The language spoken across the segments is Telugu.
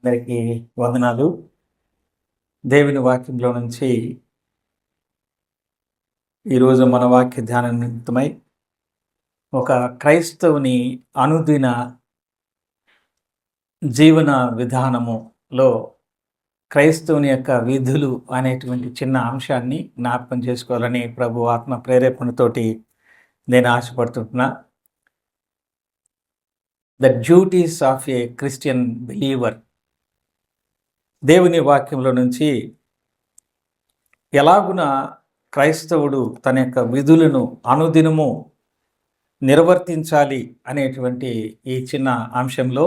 అందరికీ వందనాలు. దేవుని వాక్యంలో నుంచి ఈరోజు మన వాక్య ధ్యాన నిమిత్తమై ఒక క్రైస్తవుని అనుదిన జీవన విధానములో క్రైస్తవుని యొక్క విధులు అనేటువంటి చిన్న అంశాన్ని జ్ఞాపకం చేసుకోవాలని ప్రభు ఆత్మ ప్రేరేపణతోటి నేను ఆశపడుతుంటున్నా. The duties of a Christian believer. దేవుని వాక్యంలో నుంచి ఎలాగున క్రైస్తవుడు తన యొక్క విధులను అనుదినము నిర్వర్తించాలి అనేటువంటి ఈ చిన్న అంశంలో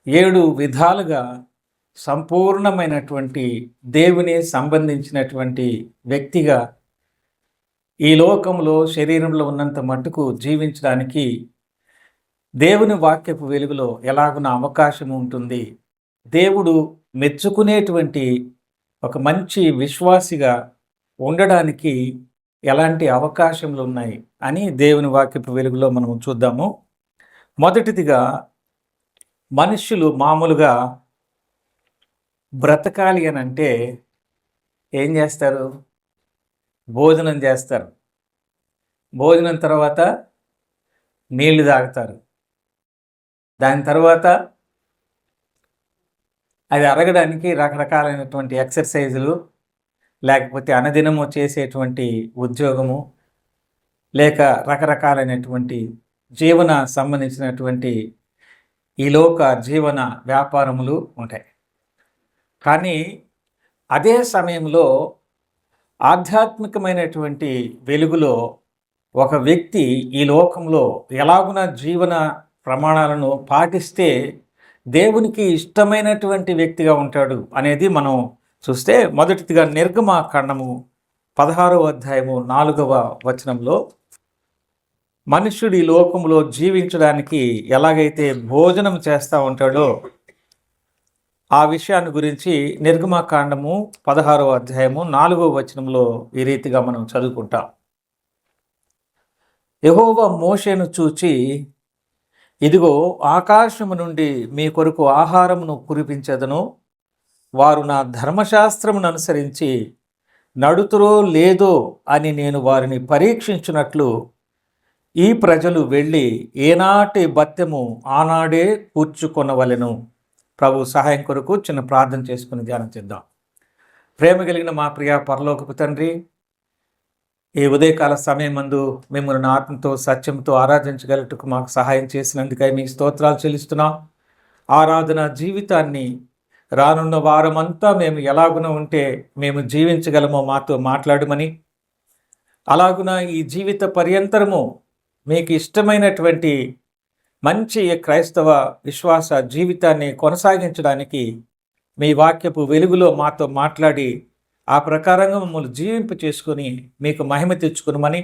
7 విధాలుగా సంపూర్ణమైనటువంటి దేవుని సంబంధించినటువంటి వ్యక్తిగా ఈ లోకంలో శరీరంలో ఉన్నంత మట్టుకు జీవించడానికి దేవుని వాక్యపు వెలుగులో ఎలాగున అవకాశం ఉంటుంది, దేవుడు మెచ్చుకునేటువంటి ఒక మంచి విశ్వాసిగా ఉండడానికి ఎలాంటి అవకాశములు ఉన్నాయి అని దేవుని వాక్యపు వెలుగులో మనం చూద్దాము. మొదటిదిగా, మనుష్యులు మామూలుగా బ్రతకాలి అని అంటే ఏం చేస్తారు? భోజనం చేస్తారు. భోజనం తర్వాత నీళ్లు తాగుతారు. దాని తర్వాత అది అరగడానికి రకరకాలైనటువంటి ఎక్సర్సైజులు, లేకపోతే అనుదినము చేసేటువంటి ఉద్యోగము, లేక రకరకాలైనటువంటి జీవన సంబంధించినటువంటి ఈ లోక జీవన వ్యాపారములు ఉంటాయి. కానీ అదే సమయంలో ఆధ్యాత్మికమైనటువంటి వెలుగులో ఒక వ్యక్తి ఈ లోకంలో ఎలాగున జీవన ప్రమాణాలను పాటిస్తే దేవునికి ఇష్టమైనటువంటి వ్యక్తిగా ఉంటాడు అనేది మనం చూస్తే, మొదటిదిగా నిర్గమాకాండము 16వ అధ్యాయము 4వ వచనంలో మనుష్యుడు ఈ లోకంలో జీవించడానికి ఎలాగైతే భోజనం చేస్తూ ఉంటాడో ఆ విషయాన్ని గురించి నిర్గమాకాండము 16వ అధ్యాయము 4వ వచనంలో ఈ రీతిగా మనం చదువుకుంటాం. యెహోవా మోషేను చూచి, ఇదిగో ఆకాశము నుండి మీ కొరకు ఆహారమును కురిపించెదను, వారు నా ధర్మశాస్త్రమును అనుసరించి నడుతురో లేదో అని నేను వారిని పరీక్షించినట్లు ఈ ప్రజలు వెళ్ళి ఏనాటి బత్తెము ఆనాడే కూర్చుకొనవలెను. ప్రభు సహాయం కొరకు చిన్న ప్రార్థన చేసుకుని ధ్యానం చేద్దాం. ప్రేమ కలిగిన మా ప్రియ పరలోకపు తండ్రి, ఈ ఉదయకాల సమయం మందు మిమ్మల్ని ఆత్మతో సత్యంతో ఆరాధించగలటకు మాకు సహాయం చేసినందుకై మీ స్తోత్రాలు చెల్లిస్తున్నాం. ఆరాధన జీవితాన్ని రానున్న వారమంతా మేము ఎలాగున ఉంటే మేము జీవించగలమో మాతో మాట్లాడమని, అలాగున ఈ జీవిత పర్యంతరము మీకు ఇష్టమైనటువంటి మంచి క్రైస్తవ విశ్వాస జీవితాన్ని కొనసాగించడానికి మీ వాక్యపు వెలుగులో మాతో మాట్లాడి ఆ ప్రకారంగా మమ్మల్ని జీవింప చేసుకుని మీకు మహిమ తెచ్చుకునమని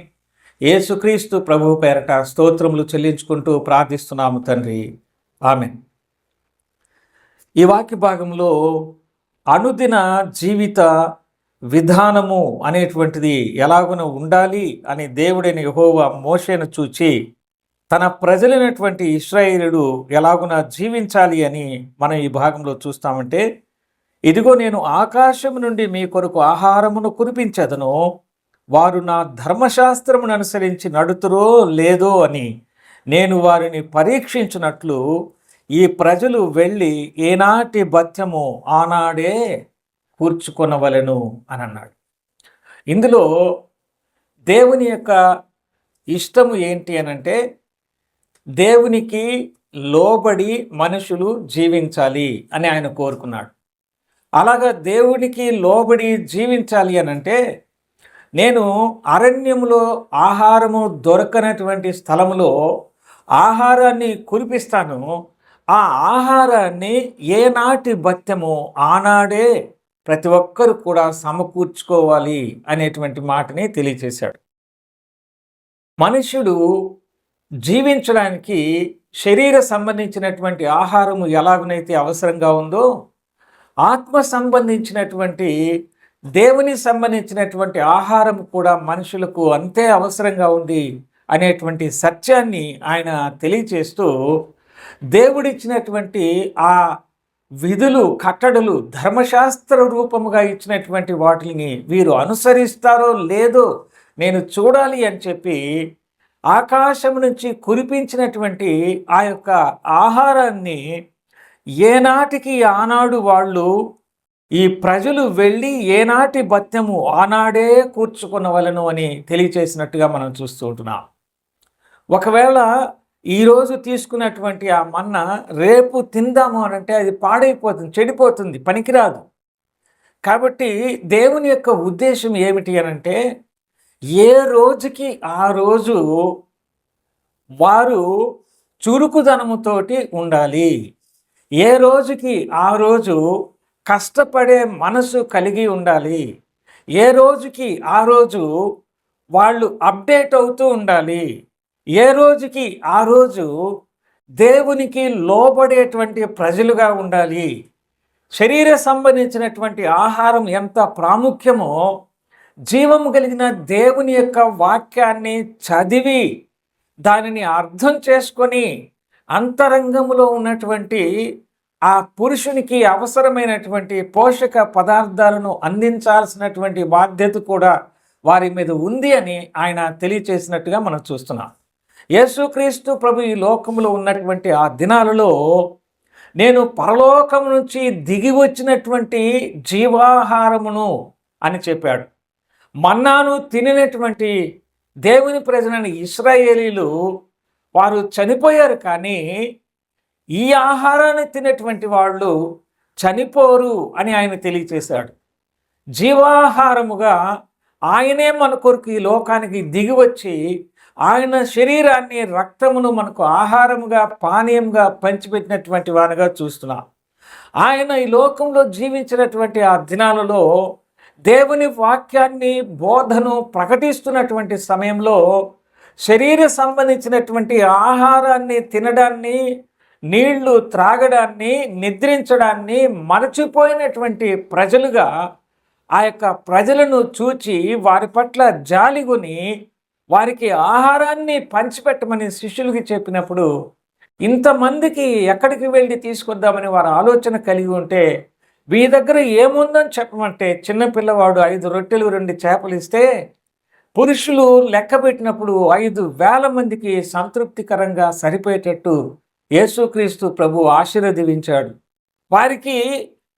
యేసుక్రీస్తు ప్రభువు పేరట స్తోత్రములు చెల్లించుకుంటూ ప్రార్థిస్తున్నాము తండ్రి, ఆమేన్. ఈ వాక్య భాగంలో అనుదిన జీవిత విధానము అనేటువంటిది ఎలాగున ఉండాలి అని దేవుడైన యెహోవా మోషేను చూచి తన ప్రజలైనటువంటి ఇశ్రాయేలుడు ఎలాగున జీవించాలి అని మనం ఈ భాగంలో చూస్తామంటే, ఇదిగో నేను ఆకాశం నుండి మీ కొరకు ఆహారమును కురిపించెదను, వారు నా ధర్మశాస్త్రమును అనుసరించి నడుతురో లేదో అని నేను వారిని పరీక్షించినట్లు ఈ ప్రజలు వెళ్ళి ఏనాటి బత్యము ఆనాడే కూర్చుకొనవలెను అని అన్నాడు. ఇందులో దేవుని యొక్క ఇష్టము ఏంటి అనంటే, దేవునికి లోబడి మనుషులు జీవించాలి అని ఆయన కోరుకున్నాడు. అలాగా దేవునికి లోబడి జీవించాలి అనంటే, నేను అరణ్యములో ఆహారము దొరకనటువంటి స్థలములో ఆహారాన్ని కురిపిస్తాను, ఆ ఆహారాన్ని ఏనాటి బత్యము ఆనాడే ప్రతి ఒక్కరు కూడా సమకూర్చుకోవాలి అనేటువంటి మాటని తెలియచేశాడు. మనుష్యుడు జీవించడానికి శరీర సంబంధించినటువంటి ఆహారము ఎలాగనైతే అవసరంగా ఉందో, ఆత్మ సంబంధించినటువంటి దేవుని సంబంధించినటువంటి ఆహారం కూడా మనుషులకు అంతే అవసరంగా ఉంది అనేటువంటి సత్యాన్ని ఆయన తెలియచేస్తూ దేవుడిచ్చినటువంటి ఆ విధులు కట్టడలు ధర్మశాస్త్ర రూపముగా ఇచ్చినటువంటి వాటిని వీరు అనుసరిస్తారో లేదో నేను చూడాలి అని చెప్పి ఆకాశం నుంచి కురిపించినటువంటి ఆ యొక్క ఆహారాన్ని ఏనాటికి ఆనాడు వాళ్ళు ఈ ప్రజలు వెళ్ళి ఏనాటి భత్యము ఆనాడే కూర్చుకొనవలను అని తెలియచేసినట్టుగా మనం చూస్తూ ఉంటున్నాం. ఒకవేళ ఈరోజు తీసుకున్నటువంటి ఆ మన్న రేపు తిందాము అని అంటే అది పాడైపోతుంది, చెడిపోతుంది, పనికిరాదు. కాబట్టి దేవుని యొక్క ఉద్దేశం ఏమిటి అనంటే ఏ రోజుకి ఆ రోజు వారు చురుకుదనముతోటి ఉండాలి. ఏ రోజుకి ఆ రోజు కష్టపడే మనసు కలిగి ఉండాలి. ఏ రోజుకి ఆ రోజు వాళ్ళు అప్డేట్ అవుతూ ఉండాలి. ఏ రోజుకి ఆ రోజు దేవునికి లోబడేటువంటి ప్రజలుగా ఉండాలి. శరీర సంబంధించినటువంటి ఆహారం ఎంత ప్రాముఖ్యమో జీవము కలిగిన దేవుని యొక్క వాక్యాన్ని చదివి దానిని అర్థం చేసుకొని అంతరంగంలో ఉన్నటువంటి ఆ పురుషునికి అవసరమైనటువంటి పోషక పదార్థాలను అందించాల్సినటువంటి బాధ్యత కూడా వారి మీద ఉంది అని ఆయన తెలియచేసినట్టుగా మనం చూస్తున్నాం. యేసుక్రీస్తు ప్రభు ఈ లోకంలో ఉన్నటువంటి ఆ దినాలలో నేను పరలోకం నుంచి దిగి వచ్చినటువంటి జీవాహారమును అని చెప్పాడు. మన్నాను తినినటువంటి దేవుని ప్రజలైన ఇశ్రాయేలీలు వారు చనిపోయారు, కానీ ఈ ఆహారాన్ని తినేటువంటి వాళ్ళు చనిపోరు అని ఆయన తెలియచేశాడు. జీవాహారముగా ఆయనే మన కొరకు ఈ లోకానికి దిగివచ్చి ఆయన శరీరాన్ని రక్తమును మనకు ఆహారముగా పానీయంగా పంచిపెట్టినటువంటి వారుగా చూస్తున్నాం. ఆయన ఈ లోకంలో జీవించినటువంటి ఆ దినాలలో దేవుని వాక్యాన్ని బోధను ప్రకటిస్తున్నటువంటి సమయంలో శరీర సంబంధించినటువంటి ఆహారాన్ని తినడాన్ని, నీళ్లు త్రాగడాన్ని, నిద్రించడాన్ని మరచిపోయినటువంటి ప్రజలుగా ఆ యొక్క ప్రజలను చూచి వారి పట్ల జాలిగొని వారికి ఆహారాన్ని పంచిపెట్టమని శిష్యులకి చెప్పినప్పుడు ఇంతమందికి ఎక్కడికి వెళ్ళి తీసుకొద్దామని వారు ఆలోచన కలిగి ఉంటే మీ దగ్గర ఏముందని చెప్పమంటే చిన్న పిల్లవాడు 5 రొట్టెలు 2 చేపలు ఇస్తే పురుషులు లెక్క పెట్టినప్పుడు 5,000 మందికి సంతృప్తికరంగా సరిపోయేటట్టు యేసుక్రీస్తు ప్రభు ఆశీర్వదించాడు. వారికి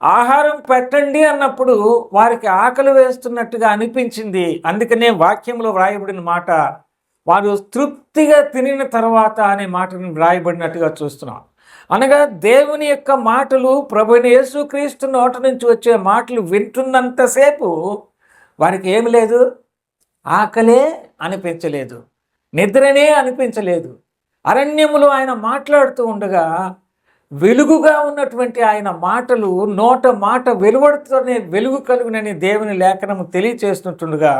ఆహారం పెట్టండి అన్నప్పుడు వారికి ఆకలి వేస్తున్నట్టుగా అనిపించింది. అందుకనే వాక్యంలో వ్రాయబడిన మాట వారు తృప్తిగా తినిన తర్వాత అనే మాటను వ్రాయబడినట్టుగా చూస్తున్నాం. అనగా దేవుని యొక్క మాటలు ప్రభువైన యేసుక్రీస్తు నోట నుంచి వచ్చే మాటలు వింటున్నంతసేపు వారికి ఏమి లేదు, ఆకలే అనిపించలేదు, నిద్రనే అనిపించలేదు. అరణ్యములో ఆయన మాట్లాడుతూ ఉండగా వెలుగుగా ఉన్నటువంటి ఆయన మాటలు నోట మాట వెలువడుతూనే వెలుగు కలుగునని దేవుని లేఖనము తెలియచేస్తుంటుండగా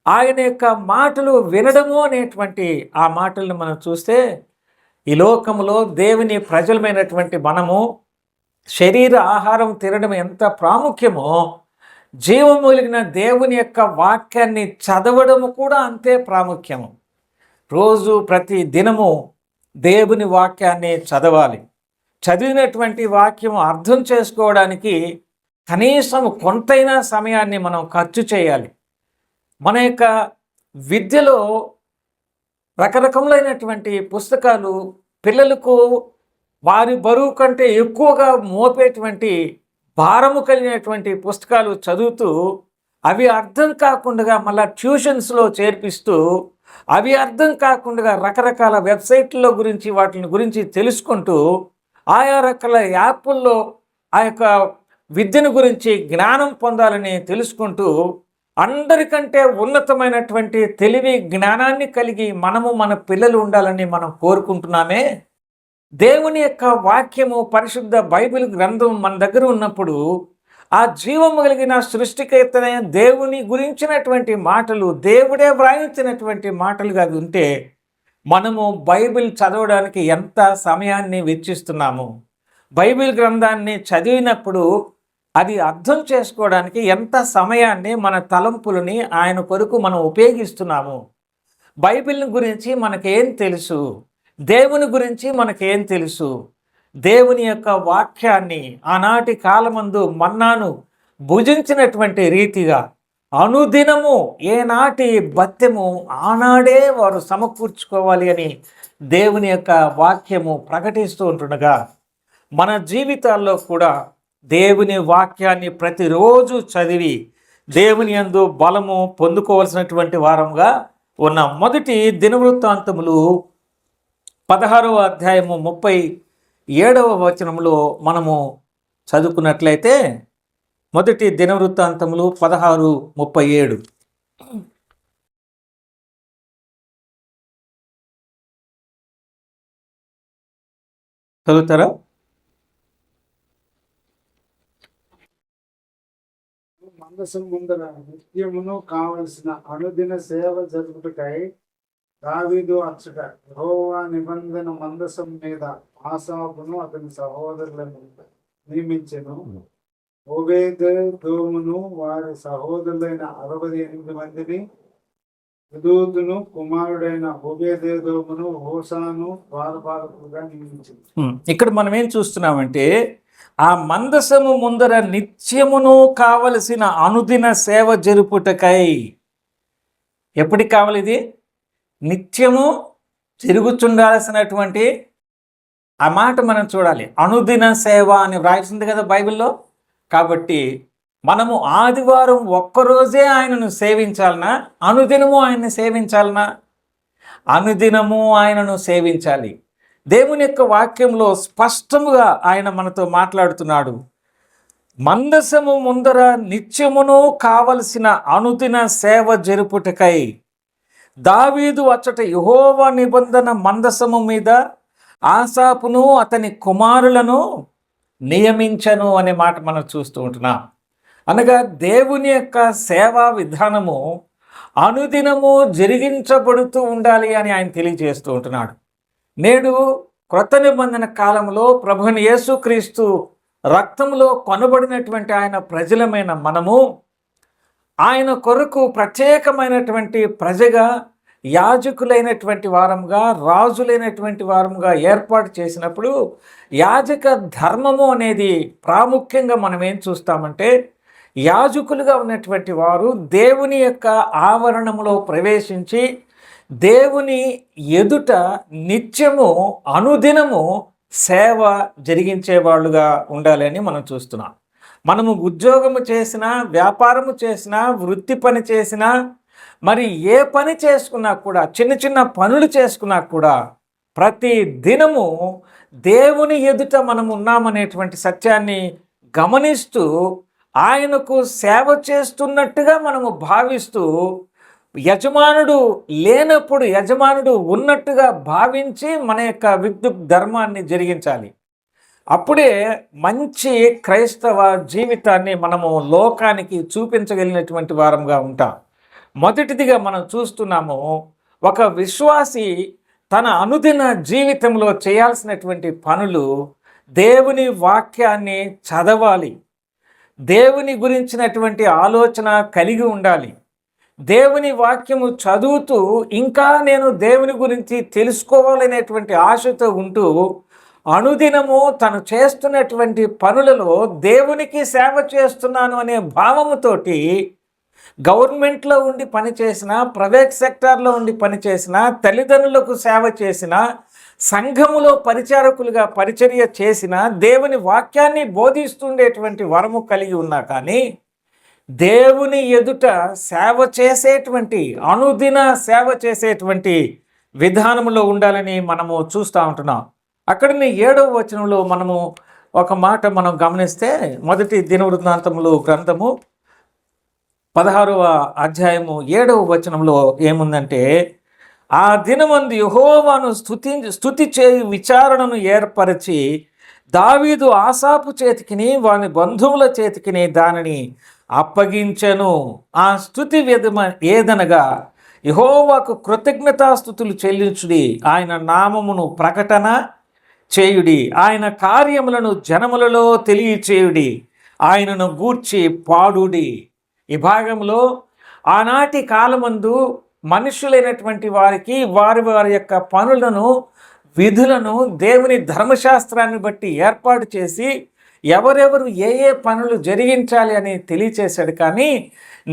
ఆయన యొక్క మాటలు వినడము అనేటువంటి ఆ మాటలను మనం చూస్తే ఈ లోకంలో దేవుని ప్రజలమైనటువంటి మనము శరీర ఆహారం తినడం ఎంత ప్రాముఖ్యమో జీవము కలిగిన దేవుని యొక్క వాక్యాన్ని చదవడము కూడా అంతే ప్రాముఖ్యము. రోజు ప్రతి దినము దేవుని వాక్యాన్ని చదవాలి. చదివినటువంటి వాక్యం అర్థం చేసుకోవడానికి కనీసం కొంతైనా సమయాన్ని మనం ఖర్చు చేయాలి. మన యొక్క విద్యలో రకరకములైనటువంటి పుస్తకాలు పిల్లలకు వారి బరువు కంటే ఎక్కువగా మోపేటువంటి భారము కలిగినటువంటి పుస్తకాలు చదువుతూ అవి అర్థం కాకుండా మళ్ళీ ట్యూషన్స్లో చేర్పిస్తూ అవి అర్థం కాకుండా రకరకాల వెబ్సైట్ల గురించి వాటిని గురించి తెలుసుకుంటూ ఆయా రకాల యాప్ల్లో ఆ యొక్క విద్యను గురించి జ్ఞానం పొందాలని తెలుసుకుంటూ అందరికంటే ఉన్నతమైనటువంటి తెలివి జ్ఞానాన్ని కలిగి మనము మన పిల్లలు ఉండాలని మనం కోరుకుంటున్నామే. దేవుని యొక్క వాక్యము పరిశుద్ధ బైబిల్ గ్రంథం మన దగ్గర ఉన్నప్పుడు ఆ జీవము కలిగిన సృష్టికర్తనే దేవుని గురించినటువంటి మాటలు దేవుడే వ్రాయించినటువంటి మాటలుగా ఉంటే మనము బైబిల్ చదవడానికి ఎంత సమయాన్ని వెచ్చిస్తున్నాము, బైబిల్ గ్రంథాన్ని చదివినప్పుడు అది అర్థం చేసుకోవడానికి ఎంత సమయాన్ని మన తలంపులని ఆయన కొరకు మనం ఉపయోగిస్తున్నాము. బైబిల్ గురించి మనకేం తెలుసు, దేవుని గురించి మనకేం తెలుసు, దేవుని యొక్క వాక్యాన్ని ఆనాటి కాలమందు మన్నాను భుజించినటువంటి రీతిగా అనుదినము ఏనాటి బత్తెము ఆనాడే వారు సమకూర్చుకోవాలి అని దేవుని యొక్క వాక్యము ప్రకటిస్తూ ఉంటుండగా మన జీవితాల్లో కూడా దేవుని వాక్యాన్ని ప్రతిరోజు చదివి దేవుని యందు బలము పొందుకోవాల్సినటువంటి వారంగా ఉన్నాం. మొదటి దినవృత్తాంతములు 16వ అధ్యాయము 37వ వచనంలో మనము చదువుకున్నట్లయితే, మొదటి దినవృత్తాంతములు 16:37 చదువుతారా? మందసం ముందర నిత్యమును కావలసిన అనుదిన సేవ జరుపుటకై దావీదు అచ్చట యెహోవా నిబంధన మందసం మీద ఆసాపును అతని సహోదరులను నియమించెను. ఓబేదెదోమును వారి సహోదరులైన 68 మందిని, యెదూతును కుమారుడైన ఓబేదెదోమును హోసాను ద్వారపాలకులుగా నియమించింది. ఇక్కడ మనం ఏం చూస్తున్నామంటే, ఆ మందసము ముందర నిత్యమును కావలసిన అనుదిన సేవ జరుపుటకై. ఎప్పటికి కావాలి ఇది? నిత్యము తిరుగుచుండాల్సినటువంటి ఆ మాట మనం చూడాలి. అనుదిన సేవ అని వ్రాయిస్తుంది కదా బైబిల్లో. కాబట్టి మనము ఆదివారం ఒక్కరోజే ఆయనను సేవించాలనా, అనుదినము ఆయన్ని సేవించాలనా? అనుదినము ఆయనను సేవించాలి. దేవుని యొక్క వాక్యంలో స్పష్టముగా ఆయన మనతో మాట్లాడుతున్నాడు. మందసము ముందర నిత్యమును కావలసిన అనుదిన సేవ జరుపుటకై దావీదు అచ్చట యెహోవా నిబంధన మందసము మీద ఆసాపును అతని కుమారులను నియమించను అనే మాట మనం చూస్తూ ఉంటున్నాం. అనగా దేవుని యొక్క సేవా విధానము అనుదినము జరిగించబడుతూ ఉండాలి అని ఆయన తెలియజేస్తూ ఉంటున్నాడు. నేడు క్రొత్త నిబంధన కాలంలో ప్రభువుని యేసుక్రీస్తు రక్తంలో కొనబడినటువంటి ఆయన ప్రజలమైన మనము ఆయన కొరకు ప్రత్యేకమైనటువంటి ప్రజగా, యాజకులైనటువంటి వారంగా, రాజులైనటువంటి వారంగా ఏర్పాటు చేసినప్పుడు యాజక ధర్మము అనేది ప్రాముఖ్యంగా మనం ఏం చూస్తామంటే, యాజకులుగా ఉన్నటువంటి వారు దేవుని యొక్క ఆవరణములో ప్రవేశించి దేవుని ఎదుట నిత్యము అనుదినము సేవ జరిగించేవాళ్ళుగా ఉండాలని మనం చూస్తున్నాం. మనము ఉద్యోగము చేసినా, వ్యాపారము చేసినా, వృత్తి పని చేసినా, మరి ఏ పని చేసుకున్నా కూడా, చిన్న చిన్న పనులు చేసుకున్నా కూడా ప్రతి దినము దేవుని ఎదుట మనం ఉన్నామనేటువంటి సత్యాన్ని గమనిస్తూ ఆయనకు సేవ చేస్తున్నట్టుగా మనము భావిస్తూ, యజమానుడు లేనప్పుడు యజమానుడు ఉన్నట్టుగా భావించి మన యొక్క విద్యుత్ ధర్మాన్ని జరిగించాలి. అప్పుడే మంచి క్రైస్తవ జీవితాన్ని మనము లోకానికి చూపించగలిగినటువంటి వారంగా ఉంటాం. మొదటిదిగా మనం చూస్తున్నాము, ఒక విశ్వాసి తన అనుదిన జీవితంలో చేయాల్సినటువంటి పనులు దేవుని వాక్యాన్ని చదవాలి, దేవుని గురించినటువంటి ఆలోచన కలిగి ఉండాలి. దేవుని వాక్యము చదువుతూ ఇంకా నేను దేవుని గురించి తెలుసుకోవాలనేటువంటి ఆశతో ఉంటూ అనుదినము తను చేస్తున్నటువంటి పనులలో దేవునికి సేవ చేస్తున్నాను అనే భావముతోటి గవర్నమెంట్లో ఉండి పనిచేసిన, ప్రైవేట్ సెక్టార్లో ఉండి పనిచేసిన, తల్లిదండ్రులకు సేవ చేసిన, సంఘములో పరిచారకులుగా పరిచర్య చేసిన, దేవుని వాక్యాన్ని బోధిస్తుండేటువంటి వరము కలిగి ఉన్నా కానీ దేవుని ఎదుట సేవ చేసేటువంటి, అనుదిన సేవ చేసేటువంటి విధానంలో ఉండాలని మనము చూస్తూ ఉంటున్నాం. అక్కడని 7వ వచనంలో మనము ఒక మాట మనం గమనిస్తే, మొదటి దినవృత్తాంతములు గ్రంథము 16వ అధ్యాయము 7వ వచనంలో ఏముందంటే, ఆ దినమందు యెహోవాను స్తుతి చేయు విచారణను ఏర్పరిచి దావీదు ఆసాపు చేతికిని వాని బంధువుల చేతికిని దానిని అప్పగించెను. ఆ స్తుతి ఏదనగా, యెహోవాకు కృతజ్ఞతాస్తుతులు చెల్లించుడి, ఆయన నామమును ప్రకటన చేయుడి, ఆయన కార్యములను జనములలో తెలియచేయుడి, ఆయనను గూర్చి పాడుడి. ఈ భాగంలో ఆనాటి కాలమందు మనుషులైనటువంటి వారికి వారి వారి యొక్క పనులను విధులను దేవుని ధర్మశాస్త్రాన్ని బట్టి ఏర్పాటు చేసి ఎవరెవరు ఏ ఏ పనులు జరిగించాలి అని తెలియచేశాడు. కానీ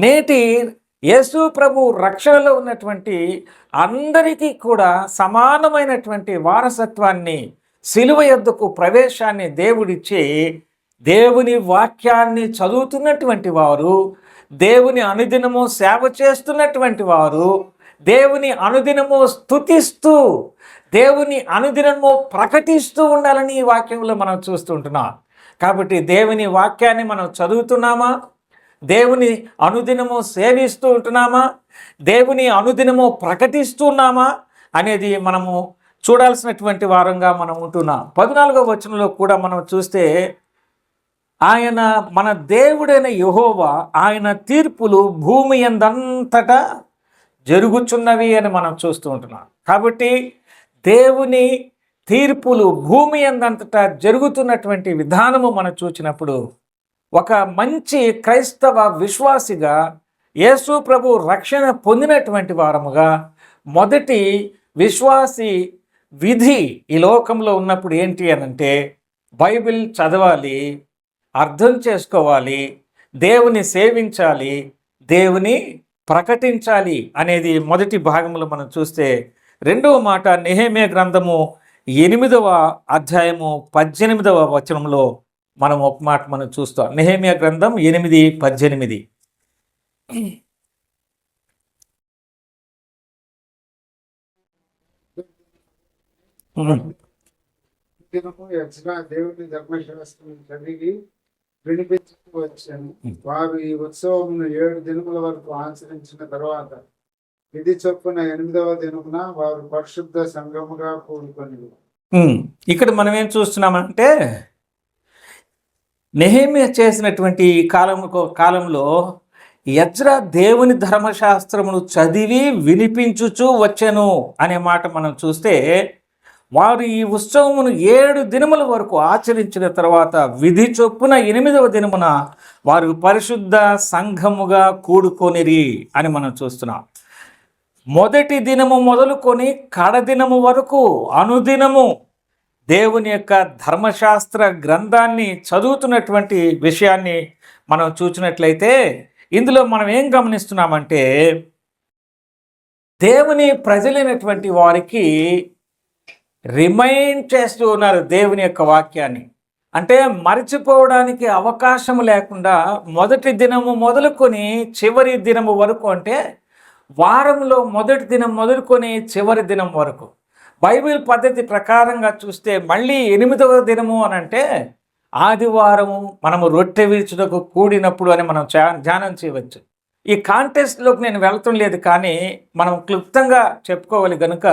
నేటి యేసు ప్రభు రక్షణలో ఉన్నటువంటి అందరికీ కూడా సమానమైనటువంటి వారసత్వాన్ని, సిలువ యొద్దకు ప్రవేశాన్ని దేవుడిచ్చి దేవుని వాక్యాన్ని చదువుతున్నటువంటి వారు, దేవుని అనుదినము సేవ చేస్తున్నటువంటి వారు, దేవుని అనుదినము స్తుతిస్తూ, దేవుని అనుదినము ప్రకటిస్తూ ఉండాలని ఈ వాక్యంలో మనం చూస్తుంటున్నాం. కాబట్టి దేవుని వాక్యాన్ని మనం చదువుతున్నామా? దేవుని అనుదినము సేవిస్తూ ఉంటున్నామా? దేవుని అనుదినము ప్రకటిస్తున్నామా అనేది మనము చూడాల్సినటువంటి వారంగా మనం ఉంటున్నాం. 14వ వచనంలో కూడా మనం చూస్తే ఆయన మన దేవుడైన యెహోవా ఆయన తీర్పులు భూమి యందంతటా జరుగుచున్నవి అని మనం చూస్తూ ఉంటున్నాం. కాబట్టి దేవుని తీర్పులు భూమి యందంతటా జరుగుతున్నటువంటి విధానము మనం చూసినప్పుడు ఒక మంచి క్రైస్తవ విశ్వాసిగా, యేసు ప్రభు రక్షణ పొందినటువంటి వారముగా మొదటి విశ్వాసి విధి ఈ లోకంలో ఉన్నప్పుడు ఏంటి అనంటే బైబిల్ చదవాలి, అర్థం చేసుకోవాలి, దేవుని సేవించాలి, దేవుని ప్రకటించాలి అనేది మొదటి భాగంలో మనం చూస్తే, రెండవ మాట నెహెమ్యా గ్రంథము 8వ అధ్యాయము 18వ వచనంలో మనం ఒక మాట మనం చూస్తాం. నెహెమ్యా గ్రంథం 8:18. దినము ఎజ్రా దేవుని ధర్మశాస్త్రం చదివి వినిపించుకు వచ్చాను. వారు ఈ ఉత్సవమును 7 దినముల వరకు ఆచరించిన తర్వాత విధి చొప్పున 8వ దినమున వారు పరిశుద్ధ సంఘముగా కూడుకొని. ఇక్కడ మనం ఏం చూస్తున్నామంటే నెహెమ్యా చేసినటువంటి కాలంలో ఎజ్రా దేవుని ధర్మశాస్త్రమును చదివి వినిపించుచూ వచ్చెను అనే మాట మనం చూస్తే, వారు ఈ ఉత్సవమును 7 దినముల వరకు ఆచరించిన తర్వాత విధి చొప్పున 8వ దినమున వారు పరిశుద్ధ సంఘముగా కూడుకొనిరి అని మనం చూస్తున్నాం. మొదటి దినము మొదలుకొని కడదినము వరకు అనుదినము దేవుని యొక్క ధర్మశాస్త్ర గ్రంథాన్ని చదువుతున్నటువంటి విషయాన్ని మనం చూసినట్లయితే ఇందులో మనం ఏం గమనిస్తున్నామంటే, దేవుని ప్రజలైనటువంటి వారికి రిమైండ్ చేస్తూ ఉన్నారు దేవుని యొక్క వాక్యాన్ని. అంటే మర్చిపోవడానికి అవకాశం లేకుండా మొదటి దినము మొదలుకొని చివరి దినము వరకు, అంటే వారంలో మొదటి దినం మొదలుకొని చివరి దినం వరకు బైబిల్ పద్ధతి ప్రకారంగా చూస్తే మళ్ళీ 8వ దినము అని అంటే ఆదివారము మనము రొట్టె విరుచుటకు కూడినప్పుడు అని మనం ధ్యానం చేయవచ్చు. ఈ కాంటెస్ట్లోకి నేను వెళ్తాం లేదు, కానీ మనం క్లుప్తంగా చెప్పుకోవాలి కనుక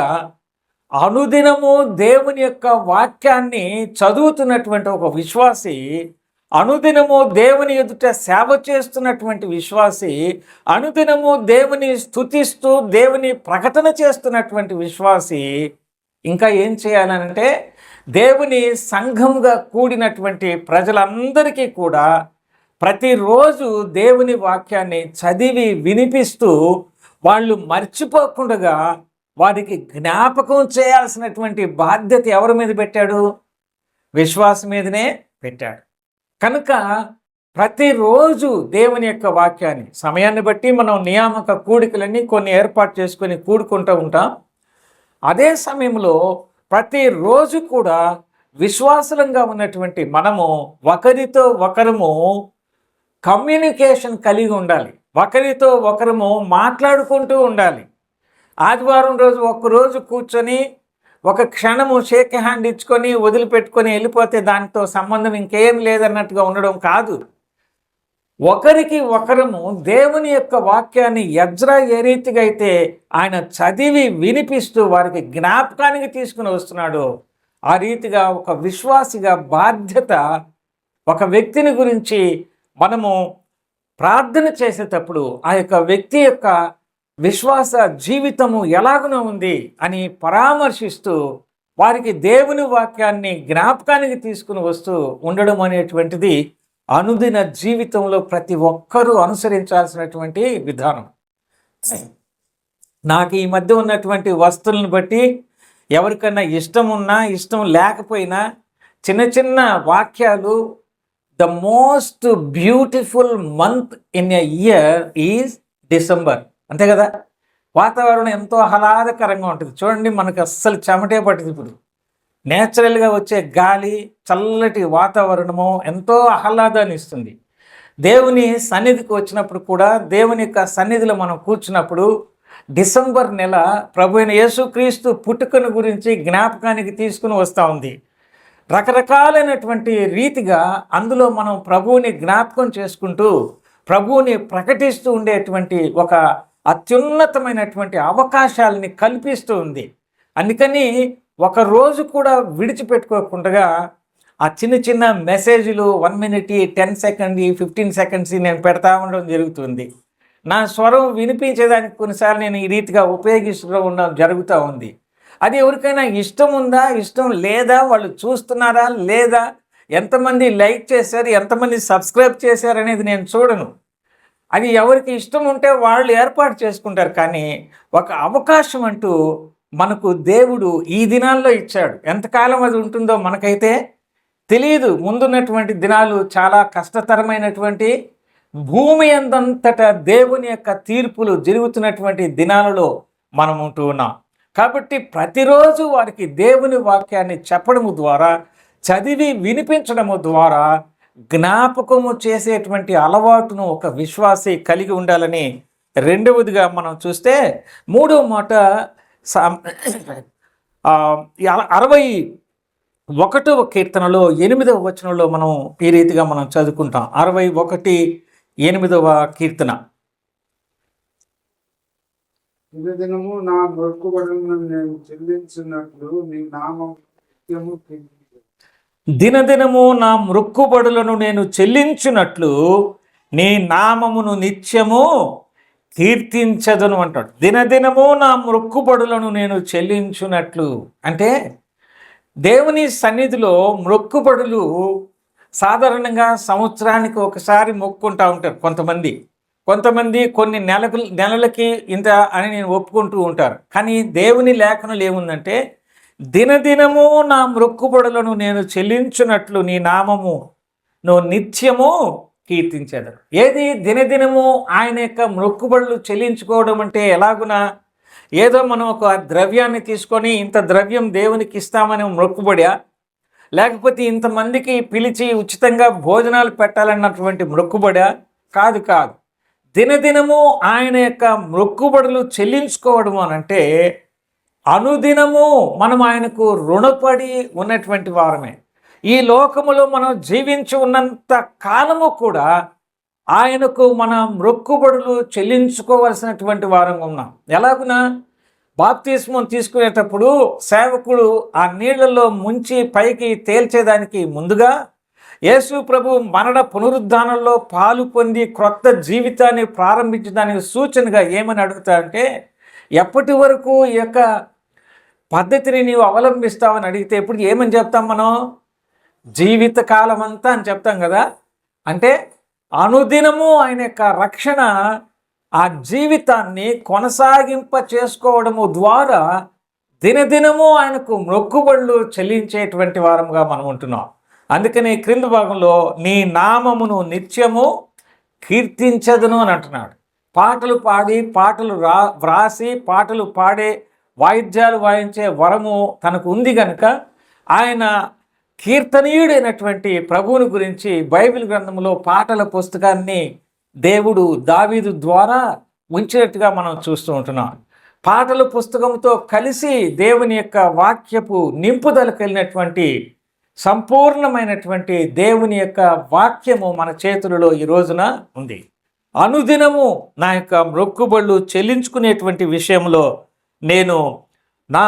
అనుదినము దేవుని యొక్క వాక్యాన్ని చదువుతున్నటువంటి ఒక విశ్వాసి, అనుదినము దేవుని ఎదుట సేవ చేస్తున్నటువంటి విశ్వాసి, అనుదినము దేవుని స్తుతిస్తూ దేవుని ప్రకటన చేస్తున్నటువంటి విశ్వాసి ఇంకా ఏం చేయాలనంటే దేవుని సంఘముగా కూడినటువంటి ప్రజలందరికీ కూడా ప్రతిరోజు దేవుని వాక్యాన్ని చదివి వినిపిస్తూ వాళ్ళు మర్చిపోకుండా వారికి జ్ఞాపకం చేయాల్సినటువంటి బాధ్యత ఎవరి మీద పెట్టాడు? విశ్వాసం మీదనే పెట్టాడు. కనుక ప్రతిరోజు దేవుని యొక్క వాక్యాన్ని సమయాన్ని బట్టి మనం నియామక కూడికలన్నీ కొన్ని ఏర్పాటు చేసుకొని కూడుకుంటూ ఉంటాం. అదే సమయంలో ప్రతిరోజు కూడా విశ్వాసులంగా ఉన్నటువంటి మనము ఒకరితో ఒకరము కమ్యూనికేషన్ కలిగి ఉండాలి, ఒకరితో ఒకరము మాట్లాడుకుంటూ ఉండాలి. ఆదివారం రోజు ఒక్కరోజు కూర్చొని ఒక క్షణము షేక్ హ్యాండ్ ఇచ్చుకొని వదిలిపెట్టుకొని వెళ్ళిపోతే దానితో సంబంధం ఇంకేం లేదన్నట్టుగా ఉండడం కాదు. ఒకరికి ఒకరము దేవుని యొక్క వాక్యాన్ని ఎజ్రా ఏ రీతిగా అయితే ఆయన చదివి వినిపిస్తూ వారికి జ్ఞాపకానికి తీసుకుని వస్తున్నాడో ఆ రీతిగా ఒక విశ్వాసిగా బాధ్యత, ఒక వ్యక్తిని గురించి మనము ప్రార్థన చేసేటప్పుడు ఆ యొక్క వ్యక్తి యొక్క విశ్వాస జీవితము ఎలాగునో ఉంది అని పరామర్శిస్తూ వారికి దేవుని వాక్యాన్ని జ్ఞాపకానికి తీసుకుని వస్తూ ఉండడం అనేటువంటిది అనుదిన జీవితంలో ప్రతి ఒక్కరూ అనుసరించాల్సినటువంటి విధానం. నాకు ఈ మధ్య ఉన్నటువంటి వస్తువులను బట్టి ఎవరికైనా ఇష్టం ఉన్నా ఇష్టం లేకపోయినా చిన్న చిన్న వాక్యాలు, the most beautiful month in a year is December, అంతే కదా. వాతావరణం ఎంతో ఆహ్లాదకరంగా ఉంటుంది. చూడండి, మనకు అస్సలు చెమటే పట్టింది. ఇప్పుడు నేచురల్గా వచ్చే గాలి, చల్లటి వాతావరణము ఎంతో ఆహ్లాదాన్ని ఇస్తుంది. దేవుని సన్నిధికి వచ్చినప్పుడు కూడా, దేవుని యొక్క సన్నిధిలో మనం కూర్చున్నప్పుడు డిసెంబర్ నెల ప్రభు అయిన యేసుక్రీస్తు పుట్టుకను గురించి జ్ఞాపకానికి తీసుకుని వస్తూ ఉంది. రకరకాలైనటువంటి రీతిగా అందులో మనం ప్రభువుని జ్ఞాపకం చేసుకుంటూ ప్రభువుని ప్రకటిస్తూ ఉండేటువంటి ఒక అత్యున్నతమైనటువంటి అవకాశాలని కల్పిస్తూ ఉంది. అందుకని ఒక రోజు కూడా విడిచిపెట్టుకోకుండా ఆ చిన్న చిన్న మెసేజ్లు 1 minute, 10 seconds, 15 seconds నేను పెడతా ఉండడం జరుగుతుంది. నా స్వరం వినిపించేదానికి కొన్నిసార్లు నేను ఈ రీతిగా ఉపయోగిస్తూ ఉండడం జరుగుతూ ఉంది. అది ఎవరికైనా ఇష్టం ఉందా, ఇష్టం లేదా, వాళ్ళు చూస్తున్నారా లేదా, ఎంతమంది లైక్ చేశారు, ఎంతమంది సబ్స్క్రైబ్ చేశారు అనేది నేను చూడను. అది ఎవరికి ఇష్టం ఉంటే వాళ్ళు ఏర్పాటు చేసుకుంటారు. కానీ ఒక అవకాశం అంటూ మనకు దేవుడు ఈ దినాల్లో ఇచ్చాడు. ఎంతకాలం అది ఉంటుందో మనకైతే తెలియదు. ముందున్నటువంటి దినాలు చాలా కష్టతరమైనటువంటి, భూమి అందంతటా దేవుని యొక్క తీర్పులు జరుగుతున్నటువంటి దినాలలో మనం ఉంటూ ఉన్నాం. కాబట్టి ప్రతిరోజు వారికి దేవుని వాక్యాన్ని చెప్పడము ద్వారా, చదివి వినిపించడము ద్వారా జ్ఞాపకము చేసేటువంటి అలవాటును ఒక విశ్వాసి కలిగి ఉండాలని. రెండవదిగా మనం చూస్తే 3వ మాట 61వ కీర్తనలో 8వ వచనంలో మనం ఈ రీతిగా మనం చదువుకుంటాం. 61:8వ కీర్తన. దినదినము నా మొక్కుబడులను నేను చెల్లించినట్లు నీ నామం నిత్యము కీర్తించు. దినదినము నా మొక్కుబడులను నేను చెల్లించినట్లు నీ నామమును నిత్యము కీర్తించదును అంటాడు. దినదినము నా మొక్కుబడులను నేను చెల్లించున్నట్లు అంటే, దేవుని సన్నిధిలో మొక్కుబడులు సాధారణంగా సంవత్సరానికి ఒకసారి మొక్కుంటూ ఉంటారు కొంతమంది కొన్ని నెలలకి ఇంత అని నేను ఒప్పుకుంటూ ఉంటారు. కానీ దేవుని లేఖనలు ఏముందంటే, దినదినము నా మొక్కుబడులను నేను చెల్లించున్నట్లు నీ నామము నువ్వు నిత్యము కీర్తించేదను. ఏది దినదినము ఆయన యొక్క మొక్కుబడులు చెల్లించుకోవడం అంటే ఎలాగునా, ఏదో మనం ఒక ద్రవ్యాన్ని తీసుకొని ఇంత ద్రవ్యం దేవునికి ఇస్తామని మొక్కుబడా, లేకపోతే ఇంతమందికి పిలిచి ఉచితంగా భోజనాలు పెట్టాలన్నటువంటి మొక్కుబడా? కాదు. దినదినము ఆయన యొక్క మొక్కుబడులు చెల్లించుకోవడం అనంటే, అనుదినము మనం ఆయనకు రుణపడి ఉన్నటువంటి వారమే. ఈ లోకములో మనం జీవించి ఉన్నంత కాలము కూడా ఆయనకు మన మొక్కుబడులు చెల్లించుకోవాల్సినటువంటి వారంగా ఉన్నాం. ఎలాగునా, బాప్తిస్మం తీసుకునేటప్పుడు సేవకుడు ఆ నీళ్లలో ముంచి పైకి తేల్చేదానికి ముందుగా యేసు ప్రభు మరణ పునరుద్ధానంలో పాలు పొంది క్రొత్త జీవితాన్ని ప్రారంభించడానికి సూచనగా ఏమని అడుగుతారంటే, ఎప్పటి వరకు ఈ యొక్క పద్ధతిని నీవు అవలంబిస్తావని అడిగితే ఇప్పుడు ఏమని చెప్తాం మనం? జీవితకాలం అంతా అని చెప్తాం కదా. అంటే అనుదినము ఆయన యొక్క రక్షణ, ఆ జీవితాన్ని కొనసాగింప చేసుకోవడము ద్వారా దినదినము ఆయనకు మొక్కుబడులు చెల్లించేటువంటి వారంగా మనం ఉంటున్నాం. అందుకని క్రింద భాగంలో నీ నామమును నిత్యము కీర్తించదును అని అంటున్నాడు. పాటలు పాడి, పాటలు వ్రాసి, పాటలు పాడే, వాయిద్యాలు వాయించే వరము తనకు ఉంది కనుక ఆయన కీర్తనీయుడైనటువంటి ప్రభువుని గురించి బైబిల్ గ్రంథంలో పాటల పుస్తకాన్ని దేవుడు దావీదు ద్వారా ఉంచినట్టుగా మనం చూస్తూ ఉంటున్నాం. పాటల పుస్తకంతో కలిసి దేవుని యొక్క వాక్యపు నింపుదల కలిగినటువంటి సంపూర్ణమైనటువంటి దేవుని యొక్క వాక్యము మన చేతులలో ఈ రోజున ఉంది. అనుదినము నా యొక్క మొక్కుబడులు చెల్లించుకునేటువంటి విషయంలో నేను నా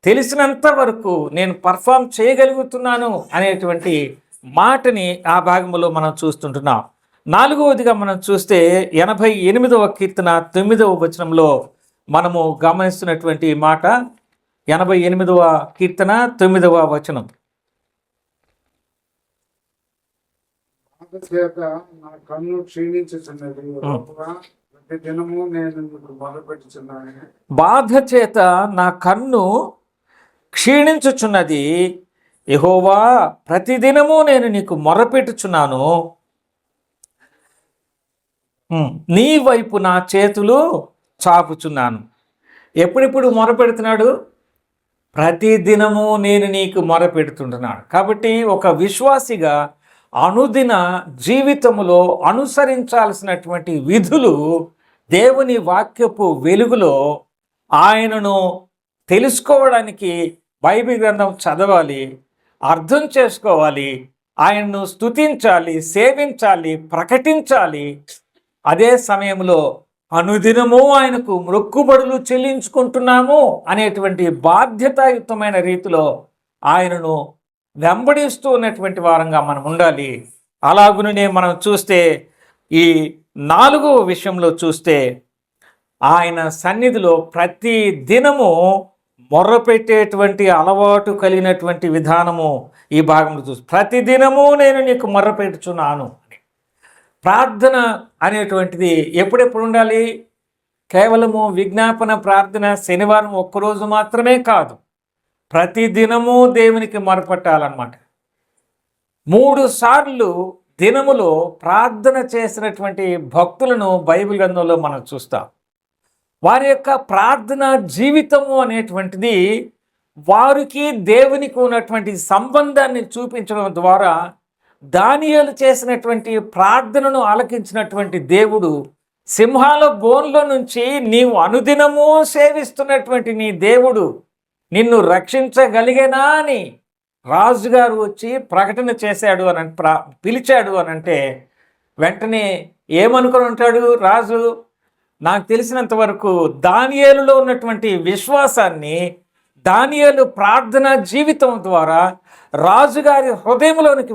తెలిసినంత వరకు నేను పర్ఫామ్ చేయగలుగుతున్నాను అనేటువంటి మాటని ఆ భాగంలో మనం చూస్తుంటున్నాం. 4వదిగా మనం చూస్తే 88వ కీర్తన 9వ వచనంలో మనము గమనిస్తున్నటువంటి మాట. 88వ కీర్తన 9వ వచనం. చేత నా కన్ను క్షీణించుచున్నది, ప్రతి దినము నేను మొదలుపెట్టుచున్నాను. బాధ చేత నా కన్ను క్షీణించుచున్నది. యెహోవా, ప్రతిదినము నేను నీకు మొర్రపెట్టుచున్నాను. నీ వైపు నా చేతులు చాపుచున్నాను. ఎప్పుడెప్పుడు మొరపెడుతున్నాడు? ప్రతిదినము నేను నీకు మొరపెడుతుంటున్నాడు. కాబట్టి ఒక విశ్వాసిగా అనుదిన జీవితములో అనుసరించాల్సినటువంటి విధులు దేవుని వాక్యపు వెలుగులో ఆయనను తెలుసుకోవడానికి బైబిల్ గ్రంథం చదవాలి, అర్థం చేసుకోవాలి, ఆయనను స్తుతించాలి, సేవించాలి, ప్రకటించాలి. అదే సమయంలో అనుదినము ఆయనకు మొక్కుబడులు చెల్లించుకుంటున్నాము అనేటువంటి బాధ్యతాయుతమైన రీతిలో ఆయనను వెంబడిస్తూ ఉన్నటువంటి వారంగా మనం ఉండాలి. అలాగునే మనం చూస్తే ఈ 4వ విషయంలో చూస్తే ఆయన సన్నిధిలో ప్రతి దినము మొర్రపెట్టేటువంటి అలవాటు కలిగినటువంటి విధానము ఈ భాగంలో చూస్తే ప్రతి దినము నేను నీకు మొర్రపెట్టుచున్నాను. ప్రార్థన అనేటువంటిది ఎప్పుడెప్పుడు ఉండాలి? కేవలము విజ్ఞాపన ప్రార్థన శనివారం ఒక్కరోజు మాత్రమే కాదు, ప్రతి దినము దేవునికి మొరపెట్టాలన్నమాట. 3 సార్లు దినములో ప్రార్థన చేసినటువంటి భక్తులను బైబిల్ గ్రంథంలో మనం చూస్తాం. వారి యొక్క ప్రార్థన జీవితము అనేటువంటిది వారికి దేవునికి ఉన్నటువంటి సంబంధాన్ని చూపించడం ద్వారా దానియేలు చేసినటువంటి ప్రార్థనను ఆలకించినటువంటి దేవుడు సింహాల బోన్లో నుంచి నీవు అనుదినము సేవిస్తున్నటువంటి నీ దేవుడు నిన్ను రక్షించగలిగేనా అని రాజుగారు వచ్చి ప్రకటన చేశాడు అని పిలిచాడు అని అంటే వెంటనే ఏమనుకొని ఉంటాడు రాజు? నాకు తెలిసినంత వరకు దానియేలులో ఉన్నటువంటి విశ్వాసాన్ని, దానియేలు ప్రార్థన జీవితం ద్వారా రాజుగారి హృదయంలోనికి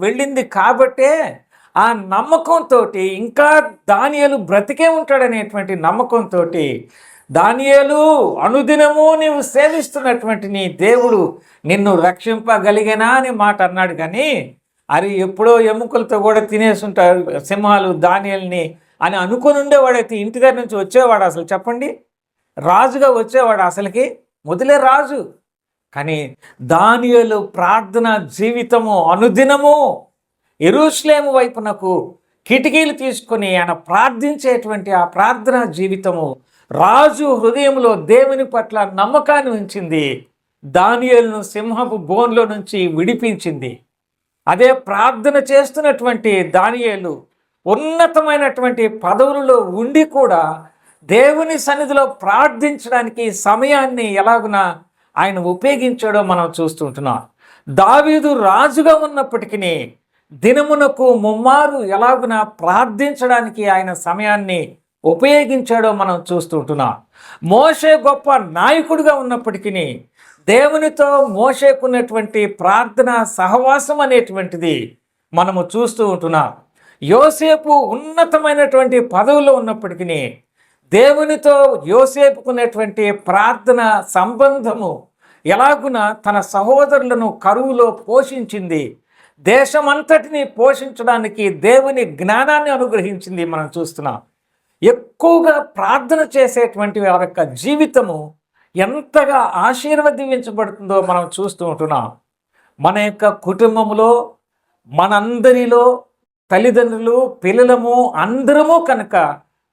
వెళ్ళింది కాబట్టే ఆ నమ్మకంతో ఇంకా దానియేలు బ్రతికే ఉంటాడనేటువంటి నమ్మకంతో దానియేలు, అనుదినము నీవు సేవిస్తున్నటువంటి నీ దేవుడు నిన్ను రక్షింపగలిగేనా అని మాట అన్నాడు. కానీ అది ఎప్పుడో ఎముకలతో కూడా తినేసి ఉంటారు సింహాలు దానియేలుని అని అనుకుని ఉండేవాడైతే ఇంటి దగ్గర నుంచి వచ్చేవాడు అసలు చెప్పండి? రాజుగా వచ్చేవాడు అసలుకి మొదలే రాజు. కానీ దానియేలు ప్రార్థన జీవితము అనుదినము యెరూషలేము వైపునకు కిటికీలు తీసుకొని ఆయన ప్రార్థించేటువంటి ఆ ప్రార్థనా జీవితము రాజు హృదయంలో దేవుని పట్ల నమ్మకాన్ని ఉంచింది. దానియేలును సింహపు బోన్లో నుంచి విడిపించింది. అదే ప్రార్థన చేస్తున్నటువంటి దానియేలు ఉన్నతమైనటువంటి పదవులలో ఉండి కూడా దేవుని సన్నిధిలో ప్రార్థించడానికి సమయాన్ని ఎలాగున ఆయన ఉపయోగించాడో మనం చూస్తుంటున్నాం. దావీదు రాజుగా ఉన్నప్పటికీ దినమునకు ముమ్మారు ఎలాగున ప్రార్థించడానికి ఆయన సమయాన్ని ఉపయోగించాడో మనం చూస్తుంటున్నాం. మోషే గొప్ప నాయకుడిగా ఉన్నప్పటికీ దేవునితో మోషేకున్నటువంటి ప్రార్థన సహవాసం అనేటువంటిది మనము చూస్తూ ఉంటున్నాం. యోసేపు ఉన్నతమైనటువంటి పదవిలో ఉన్నప్పటికీ దేవునితో యోసేపుకున్నటువంటి ప్రార్థన సంబంధము ఎలాగున తన సహోదరులను కరువులో పోషించింది. దేశమంతటిని పోషించడానికి దేవుని జ్ఞానాన్ని అనుగ్రహించింది మనం చూస్తున్నాం. ఎక్కువగా ప్రార్థన చేసేటువంటి వారి యొక్క జీవితము ఎంతగా ఆశీర్వదించబడుతుందో మనం చూస్తూ ఉంటున్నాం. మన యొక్క కుటుంబంలో మనందరిలో తల్లిదండ్రులు, పిల్లలము అందరము కనుక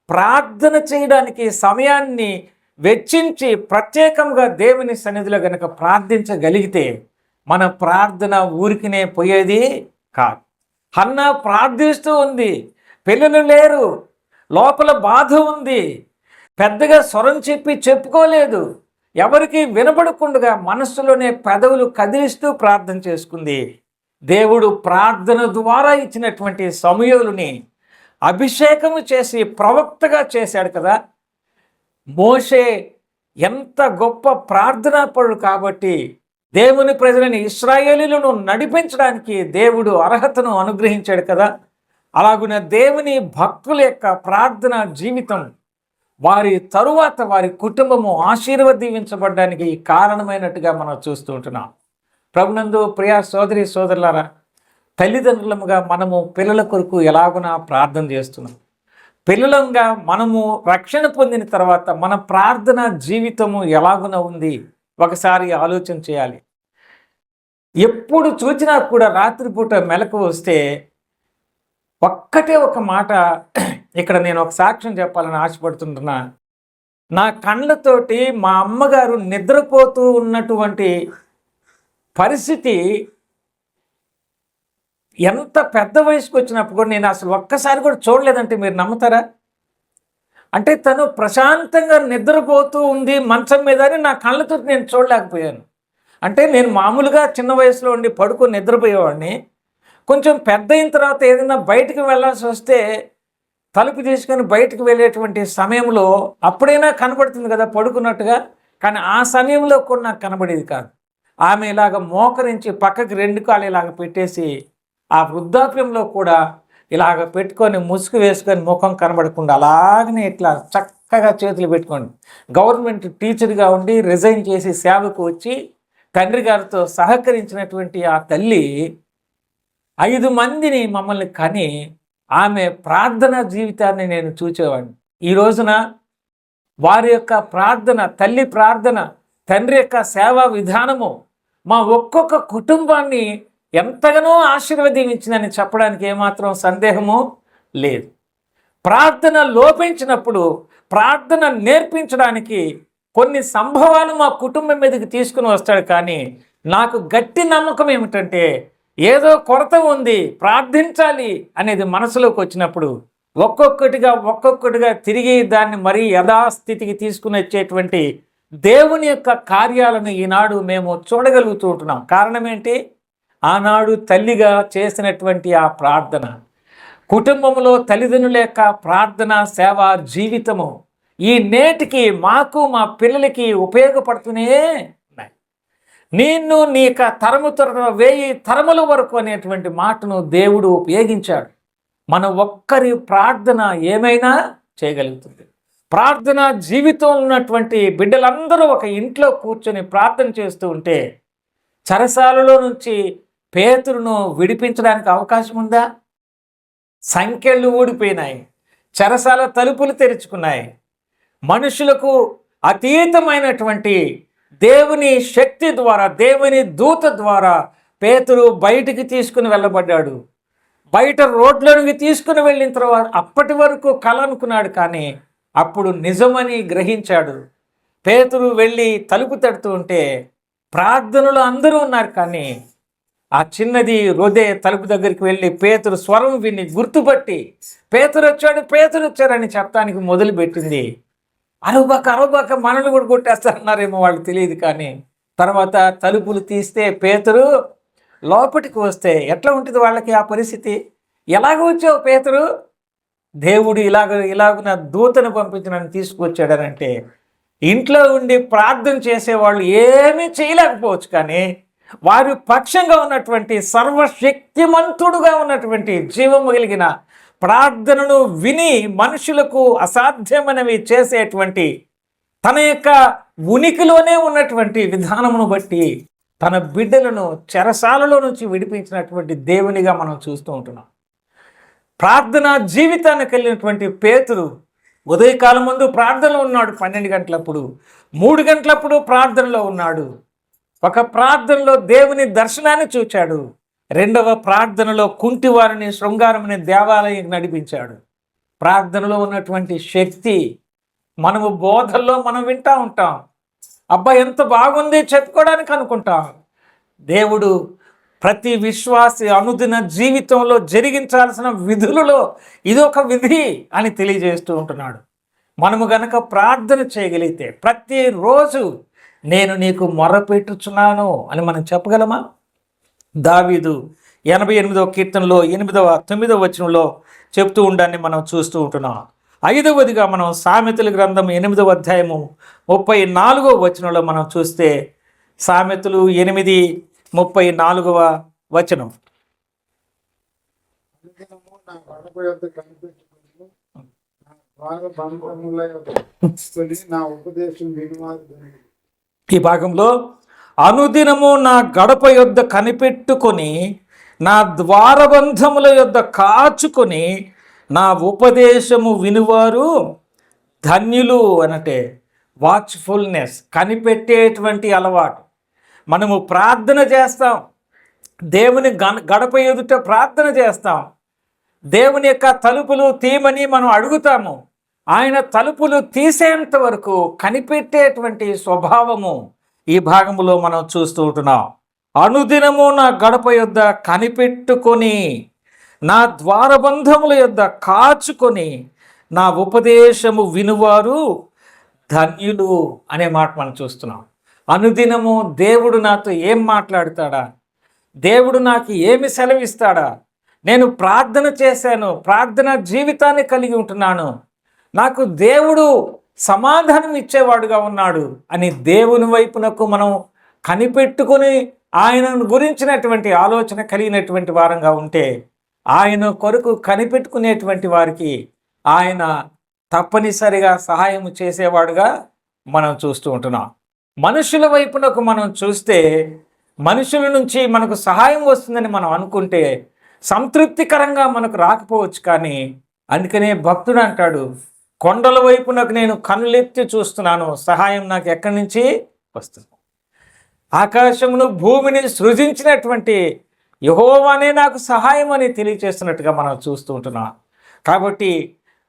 ప్రార్థన చేయడానికి సమయాన్ని వెచ్చించి ప్రత్యేకంగా దేవుని సన్నిధిలో కనుక ప్రార్థించగలిగితే మన ప్రార్థన ఊరికినే పోయేది కాదు. హన్నా ప్రార్థిస్తూ ఉంది, పిల్లలు లేరు, లోపల బాధ ఉంది, పెద్దగా స్వరం చెప్పుకోలేదు, ఎవరికి వినపడకుండా మనస్సులోనే పెదవులు కదిలిస్తూ ప్రార్థన చేసుకుంది. దేవుడు ప్రార్థన ద్వారా ఇచ్చినటువంటి సమూయేలుని అభిషేకము చేసి ప్రవక్తగా చేశాడు కదా. మోషే ఎంత గొప్ప ప్రార్థనాపరుడు కాబట్టి దేవుని ప్రజలని ఇశ్రాయేలీయులను నడిపించడానికి దేవుడు అర్హతను అనుగ్రహించాడు కదా. అలాగున దేవుని భక్తుల యొక్క ప్రార్థన జీవితం వారి తరువాత వారి కుటుంబము ఆశీర్వదించబడడానికి కారణమైనట్టుగా మనం చూస్తూ ఉంటున్నాం. ప్రభునందు ప్రియ సోదరి సోదరులారా, తల్లిదండ్రులముగా మనము పిల్లల కొరకు ఎలాగునా ప్రార్థన చేస్తున్నాం. పిల్లలంగా మనము రక్షణ పొందిన తర్వాత మన ప్రార్థన జీవితము ఎలాగున ఉంది ఒకసారి ఆలోచన చేయాలి. ఎప్పుడు చూసినా కూడా రాత్రిపూట మెలకు వస్తే ఒక్కటే ఒక మాట ఇక్కడ నేను ఒక సాక్ష్యం చెప్పాలని ఆశపడుతుంటున్నా. నా కళ్ళతోటి మా అమ్మగారు నిద్రపోతూ ఉన్నటువంటి పరిస్థితి ఎంత పెద్ద వయసుకు వచ్చినప్పుడు కూడా నేను అసలు ఒక్కసారి కూడా చూడలేదంటే మీరు నమ్ముతారా? అంటే తను ప్రశాంతంగా నిద్రపోతూ ఉంది మంచం మీద అని నా కళ్ళతో నేను చూడలేకపోయాను. అంటే నేను మామూలుగా చిన్న వయసులో ఉండి పడుకొని నిద్రపోయేవాడిని. కొంచెం పెద్ద అయిన తర్వాత ఏదైనా బయటకు వెళ్ళాల్సి వస్తే తలుపు తీసుకొని బయటకు వెళ్ళేటువంటి సమయంలో అప్పుడైనా కనబడుతుంది కదా పడుకున్నట్టుగా. కానీ ఆ సమయంలో కూడా నాకు కనబడేది కాదు. ఆమె ఇలాగ మోకరించి పక్కకి 2 కాళ్ళు ఇలాగ పెట్టేసి ఆ వృద్ధాప్యంలో కూడా ఇలాగ పెట్టుకొని ముసుగు వేసుకొని ముఖం కనబడకుండా అలాగనే ఇట్లా చక్కగా చేతులు పెట్టుకోండి. గవర్నమెంట్ టీచర్గా ఉండి రిజైన్ చేసి సేవకు వచ్చి తండ్రి గారితో సహకరించినటువంటి ఆ తల్లి 5 మందిని మమ్మల్ని కని ఆమె ప్రార్థనా జీవితాన్ని నేను చూసేవాడిని. ఈ రోజున వారి యొక్క ప్రార్థన, తల్లి ప్రార్థన, తండ్రి యొక్క సేవా విధానము మా ఒక్కొక్క కుటుంబాన్ని ఎంతగానో ఆశీర్వదించిందని చెప్పడానికి ఏమాత్రం సందేహము లేదు. ప్రార్థన లోపించినప్పుడు ప్రార్థన నేర్పించడానికి కొన్ని సంభవాలు మా కుటుంబం మీదకి తీసుకుని వస్తాడు. కానీ నాకు గట్టి నమ్మకం ఏమిటంటే ఏదో కొరత ఉంది, ప్రార్థించాలి అనేది మనసులోకి వచ్చినప్పుడు ఒక్కొక్కటిగా తిరిగి దాన్ని మరీ యథాస్థితికి తీసుకుని వచ్చేటువంటి దేవుని యొక్క కార్యాలను ఈనాడు మేము చూడగలుగుతూ ఉంటున్నాం. కారణం ఏంటి? ఆనాడు తల్లిగా చేసినటువంటి ఆ ప్రార్థన, కుటుంబంలో తల్లిదండ్రుల యొక్క ప్రార్థన సేవా జీవితము ఈ నేటికి మాకు మా పిల్లలకి ఉపయోగపడుతూనే ఉన్నాయి. నిన్ను నీక తరము 1000 తరముల వరకు అనేటువంటి మాటను దేవుడు ఉపయోగించాడు. మన ఒక్కరి ప్రార్థన ఏమైనా చేయగలుగుతుంది. ప్రార్థన జీవితంలో ఉన్నటువంటి బిడ్డలందరూ ఒక ఇంట్లో కూర్చొని ప్రార్థన చేస్తూ ఉంటే చెరసాలలో నుంచి పేతురును విడిపించడానికి అవకాశం ఉందా? సంకెళ్ళు ఊడిపోయినాయి, చెరసాల తలుపులు తెరుచుకున్నాయి. మనుషులకు అతీతమైనటువంటి దేవుని శక్తి ద్వారా, దేవుని దూత ద్వారా పేతురు బయటికి తీసుకుని వెళ్ళబడ్డాడు. బయట రోడ్లోనికి తీసుకుని వెళ్ళిన తర్వాత అప్పటి వరకు కల అనుకున్నాడు, కానీ అప్పుడు నిజమని గ్రహించాడు. పేతురు వెళ్ళి తలుపు తడుతూ ఉంటే ప్రార్థనలు అందరూ ఉన్నారు, కానీ ఆ చిన్నది రొదే తలుపు దగ్గరికి వెళ్ళి పేతురు స్వరం విని గుర్తుపట్టి పేతురు వచ్చాడని చెప్పడానికి మొదలుపెట్టింది. అరవబాక మనల్ని కూడా కొట్టేస్తారన్నారేమో వాళ్ళు తెలియదు. కానీ తర్వాత తలుపులు తీస్తే పేతురు లోపలికి వస్తే ఎట్లా ఉంటుంది వాళ్ళకి ఆ పరిస్థితి? ఎలాగ వచ్చావు పేతురు? దేవుడు ఇలాగున దూతను పంపించి నన్ను తీసుకొచ్చాడనంటే ఇంట్లో ఉండి ప్రార్థన చేసేవాళ్ళు ఏమీ చేయలేకపోవచ్చు, కానీ వారి పక్షంగా ఉన్నటువంటి సర్వశక్తిమంతుడుగా ఉన్నటువంటి జీవము కలిగిన ప్రార్థనను విని మనుషులకు అసాధ్యమైనవి చేసేటువంటి తన యొక్క ఉనికిలోనే ఉన్నటువంటి విధానమును బట్టి తన బిడ్డలను చెరసాలలో నుంచి విడిపించినటువంటి దేవునిగా మనం చూస్తూ ఉంటున్నాం. ప్రార్థన జీవితాన్ని కలిగినటువంటి పేతురు ఉదయకాలం ముందు ప్రార్థనలో ఉన్నాడు. 12 గంటలప్పుడు, 3 గంటలప్పుడు ప్రార్థనలో ఉన్నాడు. ఒక ప్రార్థనలో దేవుని దర్శనాన్ని చూచాడు. 2వ ప్రార్థనలో కుంటివారిని శృంగారం అనే దేవాలయం నడిపించాడు. ప్రార్థనలో ఉన్నటువంటి శక్తి మనము బోధల్లో మనం వింటూ ఉంటాం. అబ్బా ఎంత బాగుంది చెప్పుకోవడానికి అనుకుంటాం. దేవుడు ప్రతి విశ్వాసి అనుదిన జీవితంలో జరిగించాల్సిన విధులలో ఇది ఒక విధి అని తెలియజేస్తూ ఉంటున్నాడు. మనము గనక ప్రార్థన చేయగలిగితే ప్రతిరోజు నేను నీకు మొరపెట్టుచున్నాను అని మనం చెప్పగలమా? దావీదు 88వ కీర్తనలో 8వ 9వ వచనంలో చెప్తూ ఉండాన్ని మనం చూస్తూ ఉంటున్నాం. 5వదిగా మనం సామెతల గ్రంథం 8వ అధ్యాయము 34వ వచనంలో మనం చూస్తే సామెతలు 8:34వ వచనం. ఈ భాగంలో అనుదినము నా గడప యొద్ద కనిపెట్టుకొని నా ద్వారబంధముల యొద్ద కాచుకొని నా ఉపదేశము వినువారు ధన్యులు అనటే. వాచ్ఫుల్నెస్, కనిపెట్టేటువంటి అలవాటు. మనము ప్రార్థన చేస్తాం, దేవుని గడప ఎదుట ప్రార్థన చేస్తాం, దేవుని యొక్క తలుపులు తీయమని మనం అడుగుతాము. ఆయన తలుపులు తీసేంత వరకు కనిపెట్టేటువంటి స్వభావము ఈ భాగములో మనం చూస్తూ ఉంటున్నాం. అనుదినము నా గడప యొద్ద కనిపెట్టుకొని, నా ద్వారబంధముల యొద్ద కాచుకొని, నా ఉపదేశము వినువారు ధన్యులు అనే మాట మనం చూస్తున్నాం. అనుదినము దేవుడు నాతో ఏం మాట్లాడతాడా, దేవుడు నాకు ఏమి సెలవిస్తాడా, నేను ప్రార్థన చేశాను, ప్రార్థన జీవితాన్ని కలిగి ఉంటున్నాను, నాకు దేవుడు సమాధానం ఇచ్చేవాడుగా ఉన్నాడు అని దేవుని వైపునకు మనం కనిపెట్టుకొని ఆయనను గురించినటువంటి ఆలోచన కలిగినటువంటి వారంగా ఉంటే, ఆయన కొరకు కనిపెట్టుకునేటువంటి వారికి ఆయన తప్పనిసరిగా సహాయం చేసేవాడుగా మనం చూస్తూ ఉంటున్నాం. మనుషుల వైపునకు మనం చూస్తే, మనుషుల నుంచి మనకు సహాయం వస్తుందని మనం అనుకుంటే సంతృప్తికరంగా మనకు రాకపోవచ్చు. కానీ అందుకనే భక్తుడు అంటాడు, కొండల వైపునకు నేను కన్నులెత్తి చూస్తున్నాను, సహాయం నాకు ఎక్కడి నుంచి వస్తుంది. ఆకాశమును భూమిని సృజించినటువంటి యెహోవానే నాకు సహాయం అని తెలియచేస్తున్నట్టుగా మనం చూస్తూ ఉంటున్నాం. కాబట్టి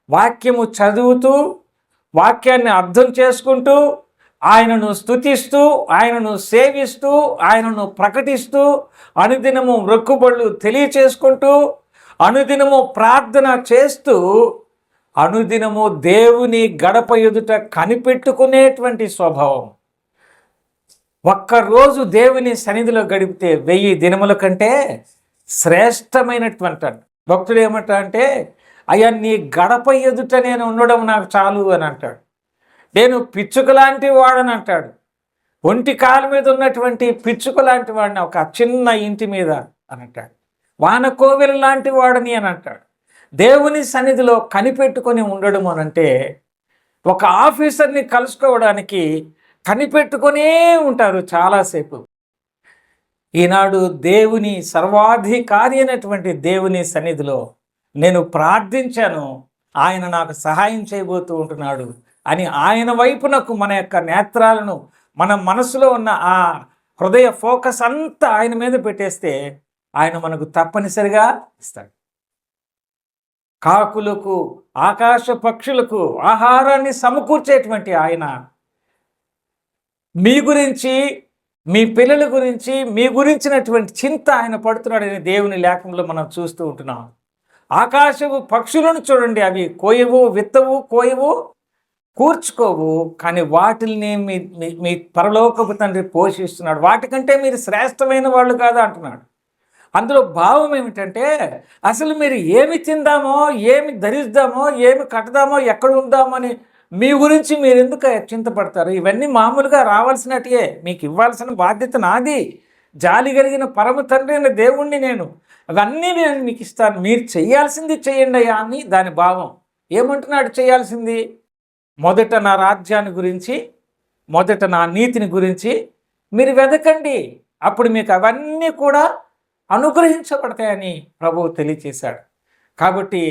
వాక్యము చదువుతూ, వాక్యాన్ని అర్థం చేసుకుంటూ, ఆయనను స్తుతిస్తూ, ఆయనను సేవిస్తూ, ఆయనను ప్రకటిస్తూ, అనుదినము మొక్కుబళ్ళు తెలియచేసుకుంటూ, అనుదినము ప్రార్థన చేస్తూ, అనుదినము దేవుని గడప ఎదుట కనిపెట్టుకునేటువంటి స్వభావం. ఒక్కరోజు దేవుని సన్నిధిలో గడిపితే 1000 దినముల కంటే శ్రేష్టమైనటువంటి. భక్తుడు ఏమంటా అంటే, అయ్యా నీ గడప ఎదుట నేను ఉండడం నాకు చాలు అని అంటాడు. నేను పిచ్చుక లాంటి వాడని అంటాడు. ఒంటి కాలు మీద ఉన్నటువంటి పిచ్చుక లాంటి వాడిని ఒక చిన్న ఇంటి మీద అని అంటాడు. వానకోవెల లాంటి వాడని అని అంటాడు. దేవుని సన్నిధిలో కనిపెట్టుకొని ఉండడం అనంటే, ఒక ఆఫీసర్ని కలుసుకోవడానికి కనిపెట్టుకొనే ఉంటారు చాలాసేపు. ఈనాడు దేవుని సర్వాధికారి అయినటువంటి దేవుని సన్నిధిలో నేను ప్రార్థించాను, ఆయన నాకు సహాయం చేయబోతూ ఉంటున్నాడు అని ఆయన వైపునకు మన యొక్క నేత్రాలను, మన మనసులో ఉన్న ఆ హృదయ ఫోకస్ అంతా ఆయన మీద పెట్టేస్తే ఆయన మనకు తప్పనిసరిగా ఇస్తాడు. కాకులకు, ఆకాశ పక్షులకు ఆహారాన్ని సమకూర్చేటువంటి ఆయన మీ గురించి, మీ పిల్లల గురించి, మీ గురించినటువంటి చింత ఆయన పడుతున్నాడని దేవుని లేఖంలో మనం చూస్తూ ఉంటున్నాం. ఆకాశపు పక్షులను చూడండి, అవి కోయవు, విత్తవు, కోయవు, కూర్చుకోవు, కానీ వాటిల్ని మీ పరలోకపు తండ్రి పోషిస్తున్నాడు. వాటికంటే మీరు శ్రేష్టమైన వాళ్ళు కాదా అంటున్నాడు. అందులో భావం ఏమిటంటే, అసలు మీరు ఏమి తిందామో, ఏమి ధరిద్దామో, ఏమి కట్టదామో, ఎక్కడ ఉందామో అని మీ గురించి మీరు ఎందుకు చింతపడతారు? ఇవన్నీ మామూలుగా రావాల్సినట్టే, మీకు ఇవ్వాల్సిన బాధ్యత నాది. జాలి కలిగిన పరమ తండ్రి అయిన దేవుణ్ణి నేను, అవన్నీ నేను మీకు ఇస్తాను, మీరు చేయాల్సింది చేయండి అయ్యా అని దాని భావం. ఏమంటున్నాడు చేయాల్సింది? మొదట నా రాజ్యాన్ని గురించి, మొదట నా నీతిని గురించి మీరు వెదకండి, అప్పుడు మీకు అవన్నీ కూడా అనుగ్రహించబడతాయని ప్రభువు తెలియచేశాడు. కాబట్టి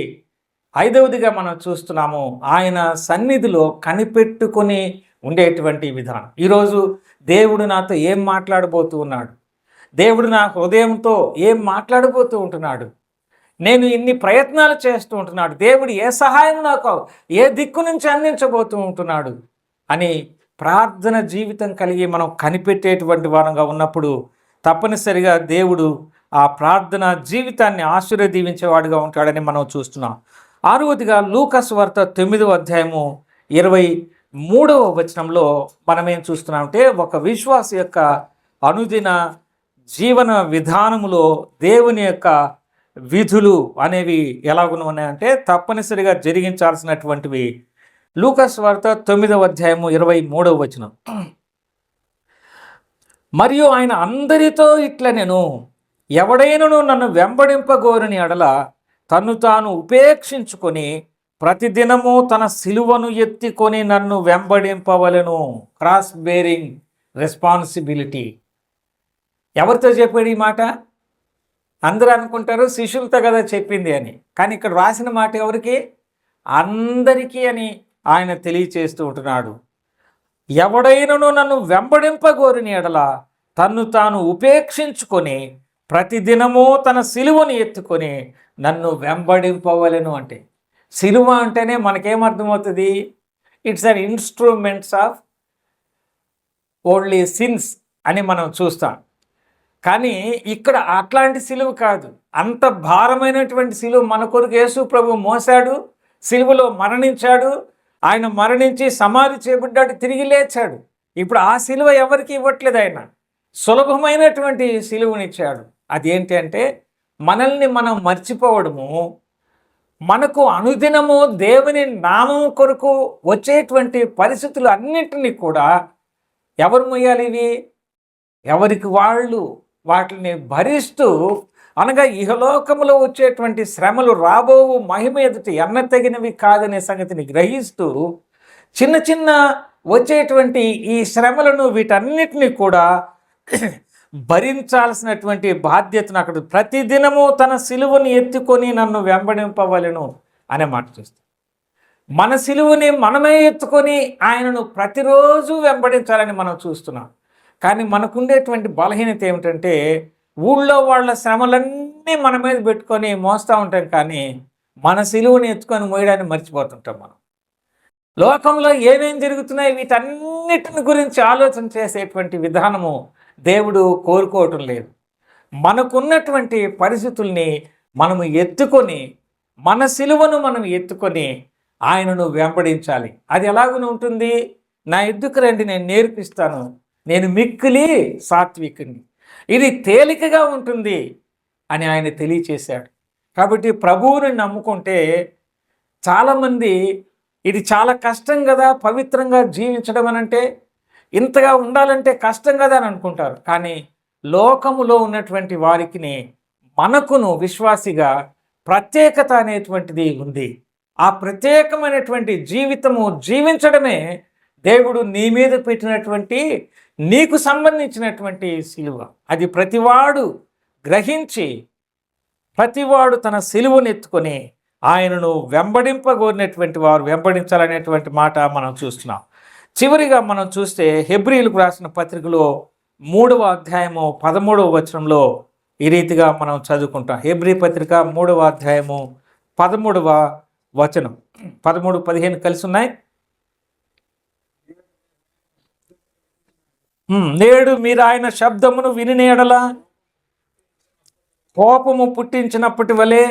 5వదిగా మనం చూస్తున్నాము, ఆయన సన్నిధిలో కనిపెట్టుకొని ఉండేటువంటి విధానం. ఈరోజు దేవుడు నాతో ఏం మాట్లాడబోతూ ఉన్నాడు, దేవుడు నా హృదయంతో ఏం మాట్లాడబోతూ ఉంటున్నాడు, నేను ఇన్ని ప్రయత్నాలు చేస్తూ ఉంటున్నాడు, దేవుడు ఏ సహాయం నాకు ఏ దిక్కు నుంచి అందించబోతూ ఉంటున్నాడు అని ప్రార్థన జీవితం కలిగి మనం కనిపెట్టేటువంటి వారంగా ఉన్నప్పుడు తప్పనిసరిగా దేవుడు ఆ ప్రార్థన జీవితాన్ని ఆశీర్వదించేవాడుగా ఉంటాడని మనం చూస్తున్నాం. 6వదిగా లూకా సువార్త 9వ అధ్యాయము 23వ వచనంలో మనం ఏం చూస్తున్నామంటే, ఒక విశ్వాసి యొక్క అనుదిన జీవన విధానములో దేవుని యొక్క విధులు అనేవి ఎలాగున ఉన్నాయంటే తప్పనిసరిగా జరిగించాల్సినటువంటివి. లూకా సువార్త 9వ అధ్యాయము 23వ వచనం, మరియు ఆయన అందరితో ఇట్లా, నేను ఎవడైనను నన్ను వెంబడింపగోరని ఎడల తన్ను తాను ఉపేక్షించుకొని ప్రతిదినము తన సిలువను ఎత్తికొని నన్ను వెంబడింపవలెను. Cross bearing responsibility. ఎవరితో చెప్పాడు ఈ మాట? అందరూ అనుకుంటారు శిష్యులతో కదా చెప్పింది అని, కానీ ఇక్కడ రాసిన మాట ఎవరికి? అందరికీ అని ఆయన తెలియచేస్తూ ఉంటున్నాడు. ఎవడైనను నన్ను వెంబడింపగోరిన ఎడల తన్ను తాను ఉపేక్షించుకొని ప్రతిదినము తన సిలువను ఎత్తుకొని నన్ను వెంబడింపవలెను. అంటే సిలువ అంటేనే మనకేమర్థమవుతుంది? It's an instruments of only sins అని మనం చూస్తాం. కానీ ఇక్కడ అట్లాంటి సిలువ కాదు. అంత భారమైనటువంటి సిలువ మన కొరకు యేసు ప్రభు మోసాడు, సిలువలో మరణించాడు. ఆయన మరణించి సమాధి చేయబడ్డాడు, తిరిగి లేచాడు. ఇప్పుడు ఆ సిలువ ఎవరికి ఇవ్వట్లేదు, ఆయన సులభమైనటువంటి సిలువనిచ్చాడు. అదేంటి అంటే మనల్ని మనం మర్చిపోవడము, మనకు అనుదినము దేవుని నామం కొరకు వచ్చేటువంటి పరిస్థితులు అన్నింటినీ కూడా ఎవరు మొయ్యాలి? ఇవి ఎవరికి వాళ్ళు వాటిని భరిస్తూ, అనగా ఇహలోకములో వచ్చేటువంటి శ్రమలు రాబోవు మహిమ ఎదుటి ఎన్నతగినవి కాదనే సంగతిని గ్రహిస్తూ చిన్న చిన్న వచ్చేటువంటి ఈ శ్రమలను వీటన్నిటిని కూడా భరించాల్సినటువంటి బాధ్యతను అక్కడ ప్రతిదినము తన సిలువని ఎత్తుకొని నన్ను వెంబడింపవలెను అనే మాట చూస్తాం. మన సిలువని మనమే ఎత్తుకొని ఆయనను ప్రతిరోజు వెంబడించాలని మనం చూస్తున్నాం. కానీ మనకుండేటువంటి బలహీనత ఏమిటంటే ఊళ్ళో వాళ్ళ శ్రమలన్నీ మన మీద పెట్టుకొని మోస్తూ ఉంటాం, కానీ మన సిలువని ఎత్తుకొని మోయడాన్ని మర్చిపోతుంటాం. మనం లోకంలో ఏమేం జరుగుతున్నాయి వీటన్నిటిని గురించి ఆలోచన చేసేటువంటి విధానము దేవుడు కోరుకోవటం లేదు. మనకున్నటువంటి పరిస్థితుల్ని మనము ఎత్తుకొని, మన సిలువను మనం ఎత్తుకొని ఆయనను వెంబడించాలి. అది ఎలాగనే ఉంటుంది? నా ఎద్దుకు రండి, నేను నేర్పిస్తాను, నేను మిక్కిలి సాత్వికుని, ఇది తేలికగా ఉంటుంది అని ఆయన తెలియచేశాడు. కాబట్టి ప్రభువుని నమ్ముకుంటే చాలామంది ఇది చాలా కష్టం కదా, పవిత్రంగా జీవించడం అని అంటే, ఇంతగా ఉండాలంటే కష్టం కదా అని అనుకుంటారు. కానీ లోకములో ఉన్నటువంటి వారికి మనకును విశ్వాసిగా ప్రత్యేకత అనేటువంటిది ఉంది. ఆ ప్రత్యేకమైనటువంటి జీవితము జీవించడమే దేవుడు నీ మీద పెట్టినటువంటి, నీకు సంబంధించినటువంటి సిలువ. అది ప్రతివాడు గ్రహించి ప్రతివాడు తన సిలువను ఎత్తుకొని ఆయనను వెంబడింపగోరినటువంటి వారు వెంబడించాలనేటువంటి మాట మనం చూస్తున్నాం. చివరిగా మనం చూస్తే హెబ్రీయులకు రాసిన పత్రికలో 3వ అధ్యాయము 13వ వచనంలో ఈ రీతిగా మనం చదువుకుంటాం. హెబ్రీ పత్రిక 3వ అధ్యాయము 13వ వచనం. 13-15 కలిసి ఉన్నాయి. నేడు మీరు ఆయన శబ్దమును విని ఎడల కోపము పుట్టించినప్పటి వలె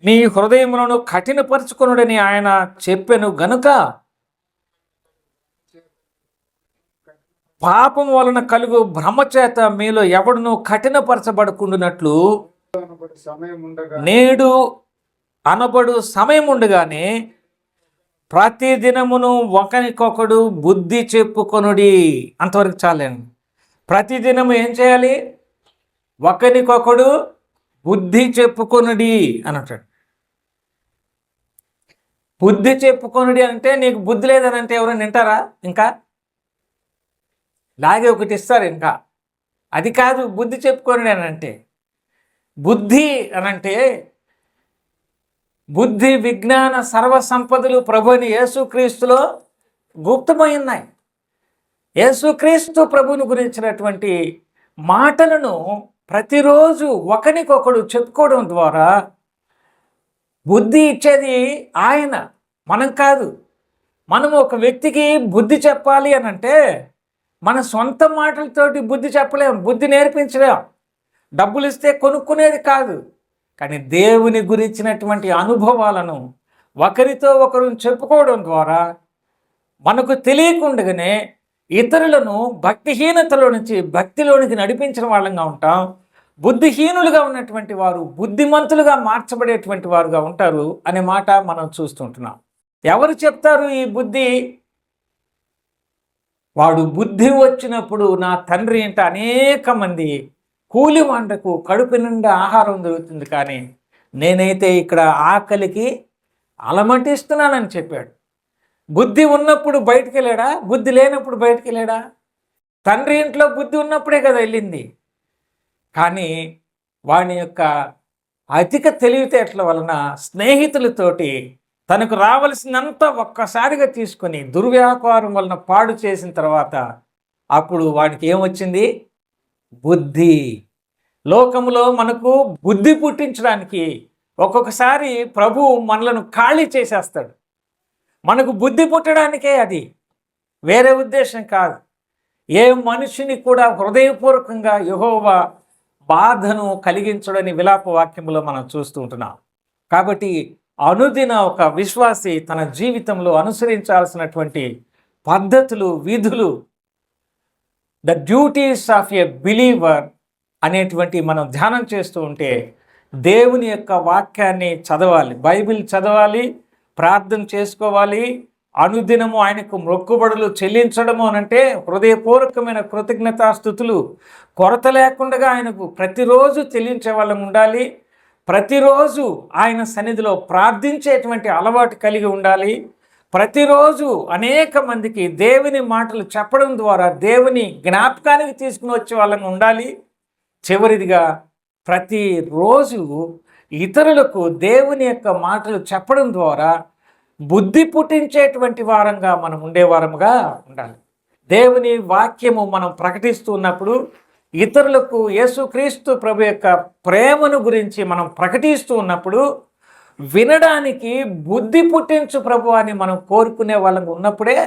మీ హృదయములను కఠినపరుచుకొనుడని ఆయన చెప్పెను గనుక పాపం వలన కలుగు భ్రమచేత మీలో ఎవడును కఠినపరచబడుకుంటున్నట్లు నేడు అనబడు సమయం ఉండగానే ప్రతి దినమును ఒకరికొకడు బుద్ధి చెప్పుకొనుడి. అంతవరకు చాలండి. ప్రతిదినము ఏం చేయాలి? ఒకరికొకడు బుద్ధి చెప్పుకొనుడి అని అంటాడు. బుద్ధి చెప్పుకొనుడి అంటే నీకు బుద్ధి లేదని అంటే ఎవరైనా వింటారా? ఇంకా లాగే ఒకటి ఇస్తారు. ఇంకా అది కాదు బుద్ధి చెప్పుకొనుడి అని అంటే. బుద్ధి అనంటే బుద్ధి, విజ్ఞాన, సర్వసంపదలు ప్రభుని యేసుక్రీస్తులో గుప్తమై ఉన్నాయి. యేసుక్రీస్తు ప్రభుని గురించినటువంటి మాటలను ప్రతిరోజు ఒకరికొకడు చెప్పుకోవడం ద్వారా బుద్ధి ఇచ్చేది ఆయన, మనం కాదు. మనం ఒక వ్యక్తికి బుద్ధి చెప్పాలి అని అంటే మన సొంత మాటలతోటి బుద్ధి చెప్పలేం, బుద్ధి నేర్పించలేం. డబ్బులు ఇస్తే కొనుక్కునేది కాదు. కానీ దేవుని గురించినటువంటి అనుభవాలను ఒకరితో ఒకరు చెప్పుకోవడం ద్వారా మనకు తెలియకుండానే ఇతరులను భక్తిహీనతలో నుంచి భక్తిలోనికి నడిపించిన వాళ్ళంగా ఉంటాం. బుద్ధిహీనులుగా ఉన్నటువంటి వారు బుద్ధిమంతులుగా మార్చబడేటువంటి వారుగా ఉంటారు అనే మాట మనం చూస్తుంటున్నాం. ఎవరు చెప్తారు ఈ బుద్ధి? వాడు బుద్ధి వచ్చినప్పుడు నా తండ్రి ఇంట అనేక మంది కూలి వంటకు కడుపు నిండా ఆహారం దొరుకుతుంది, కానీ నేనైతే ఇక్కడ ఆకలికి అలమటిస్తున్నానని చెప్పాడు. బుద్ధి ఉన్నప్పుడు బయటికి వెళ్ళాడా? బుద్ధి లేనప్పుడు బయటికి వెళ్ళాడా? తండ్రి ఇంట్లో బుద్ధి ఉన్నప్పుడే కదా వెళ్ళింది. కానీ వాని యొక్క అధిక తెలివితేటల వలన స్నేహితులతోటి తనకు రావలసినంత ఒక్కసారిగా తీసుకొని దుర్వ్యాపారం వలన పాడు చేసిన తర్వాత అప్పుడు వాడికి ఏమొచ్చింది? బుద్ధి. లోకములో మనకు బుద్ధి పుట్టించడానికి ఒక్కొక్కసారి ప్రభువు మనలను ఖాళీ చేసేస్తాడు. మనకు బుద్ధి పుట్టడానికే అది, వేరే ఉద్దేశం కాదు. ఏ మనిషిని కూడా హృదయపూర్వకంగా యెహోవా బాధను కలిగించడని విలాప వాక్యములో మనం చూస్తూ ఉంటున్నాం. కాబట్టి అనుదిన ఒక విశ్వాసి తన జీవితంలో అనుసరించాల్సినటువంటి పద్ధతులు, విధులు, the duties of a believer అనేటువంటి మనం ధ్యానం చేస్తూ ఉంటే దేవుని యొక్క వాక్యాన్ని చదవాలి, బైబిల్ చదవాలి, ప్రార్థన చేసుకోవాలి, అనుదినము ఆయనకు మొక్కుబడులు చెల్లించడము అనంటే హృదయపూర్వకమైన కృతజ్ఞతాస్థుతులు కొరత లేకుండా ఆయనకు ప్రతిరోజు చెల్లించే వాళ్ళం ఉండాలి. ప్రతిరోజు ఆయన సన్నిధిలో ప్రార్థించేటువంటి అలవాటు కలిగి ఉండాలి. ప్రతిరోజు అనేక మందికి దేవుని మాటలు చెప్పడం ద్వారా దేవుని జ్ఞాపకానికి తీసుకుని వచ్చే వాళ్ళం ఉండాలి. చివరిదిగా ప్రతిరోజు ఇతరులకు దేవుని యొక్క మాటలు చెప్పడం ద్వారా బుద్ధి పుట్టించేటువంటి వారంగా మనం ఉండేవారముగా ఉండాలి. దేవుని వాక్యము మనం ప్రకటిస్తున్నప్పుడు ఇతరులకు యేసుక్రీస్తు ప్రభు యొక్క ప్రేమను గురించి మనం ప్రకటిస్తూ ఉన్నప్పుడు వినడానికి బుద్ధి పుట్టించు ప్రభు అని మనం కోరుకునే వాళ్ళం ఉన్నప్పుడే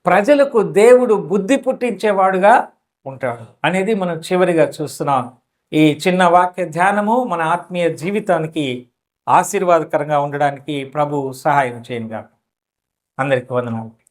ప్రజలకు దేవుడు బుద్ధి పుట్టించేవాడుగా ఉంటాడు అనేది మనం చివరిగా చూస్తున్నాం. ఈ చిన్న వాక్య ధ్యానము మన ఆత్మీయ జీవితానికి ఆశీర్వాదకరంగా ఉండడానికి ప్రభు సహాయం చేయనుగా. అందరికీ వందనాలు.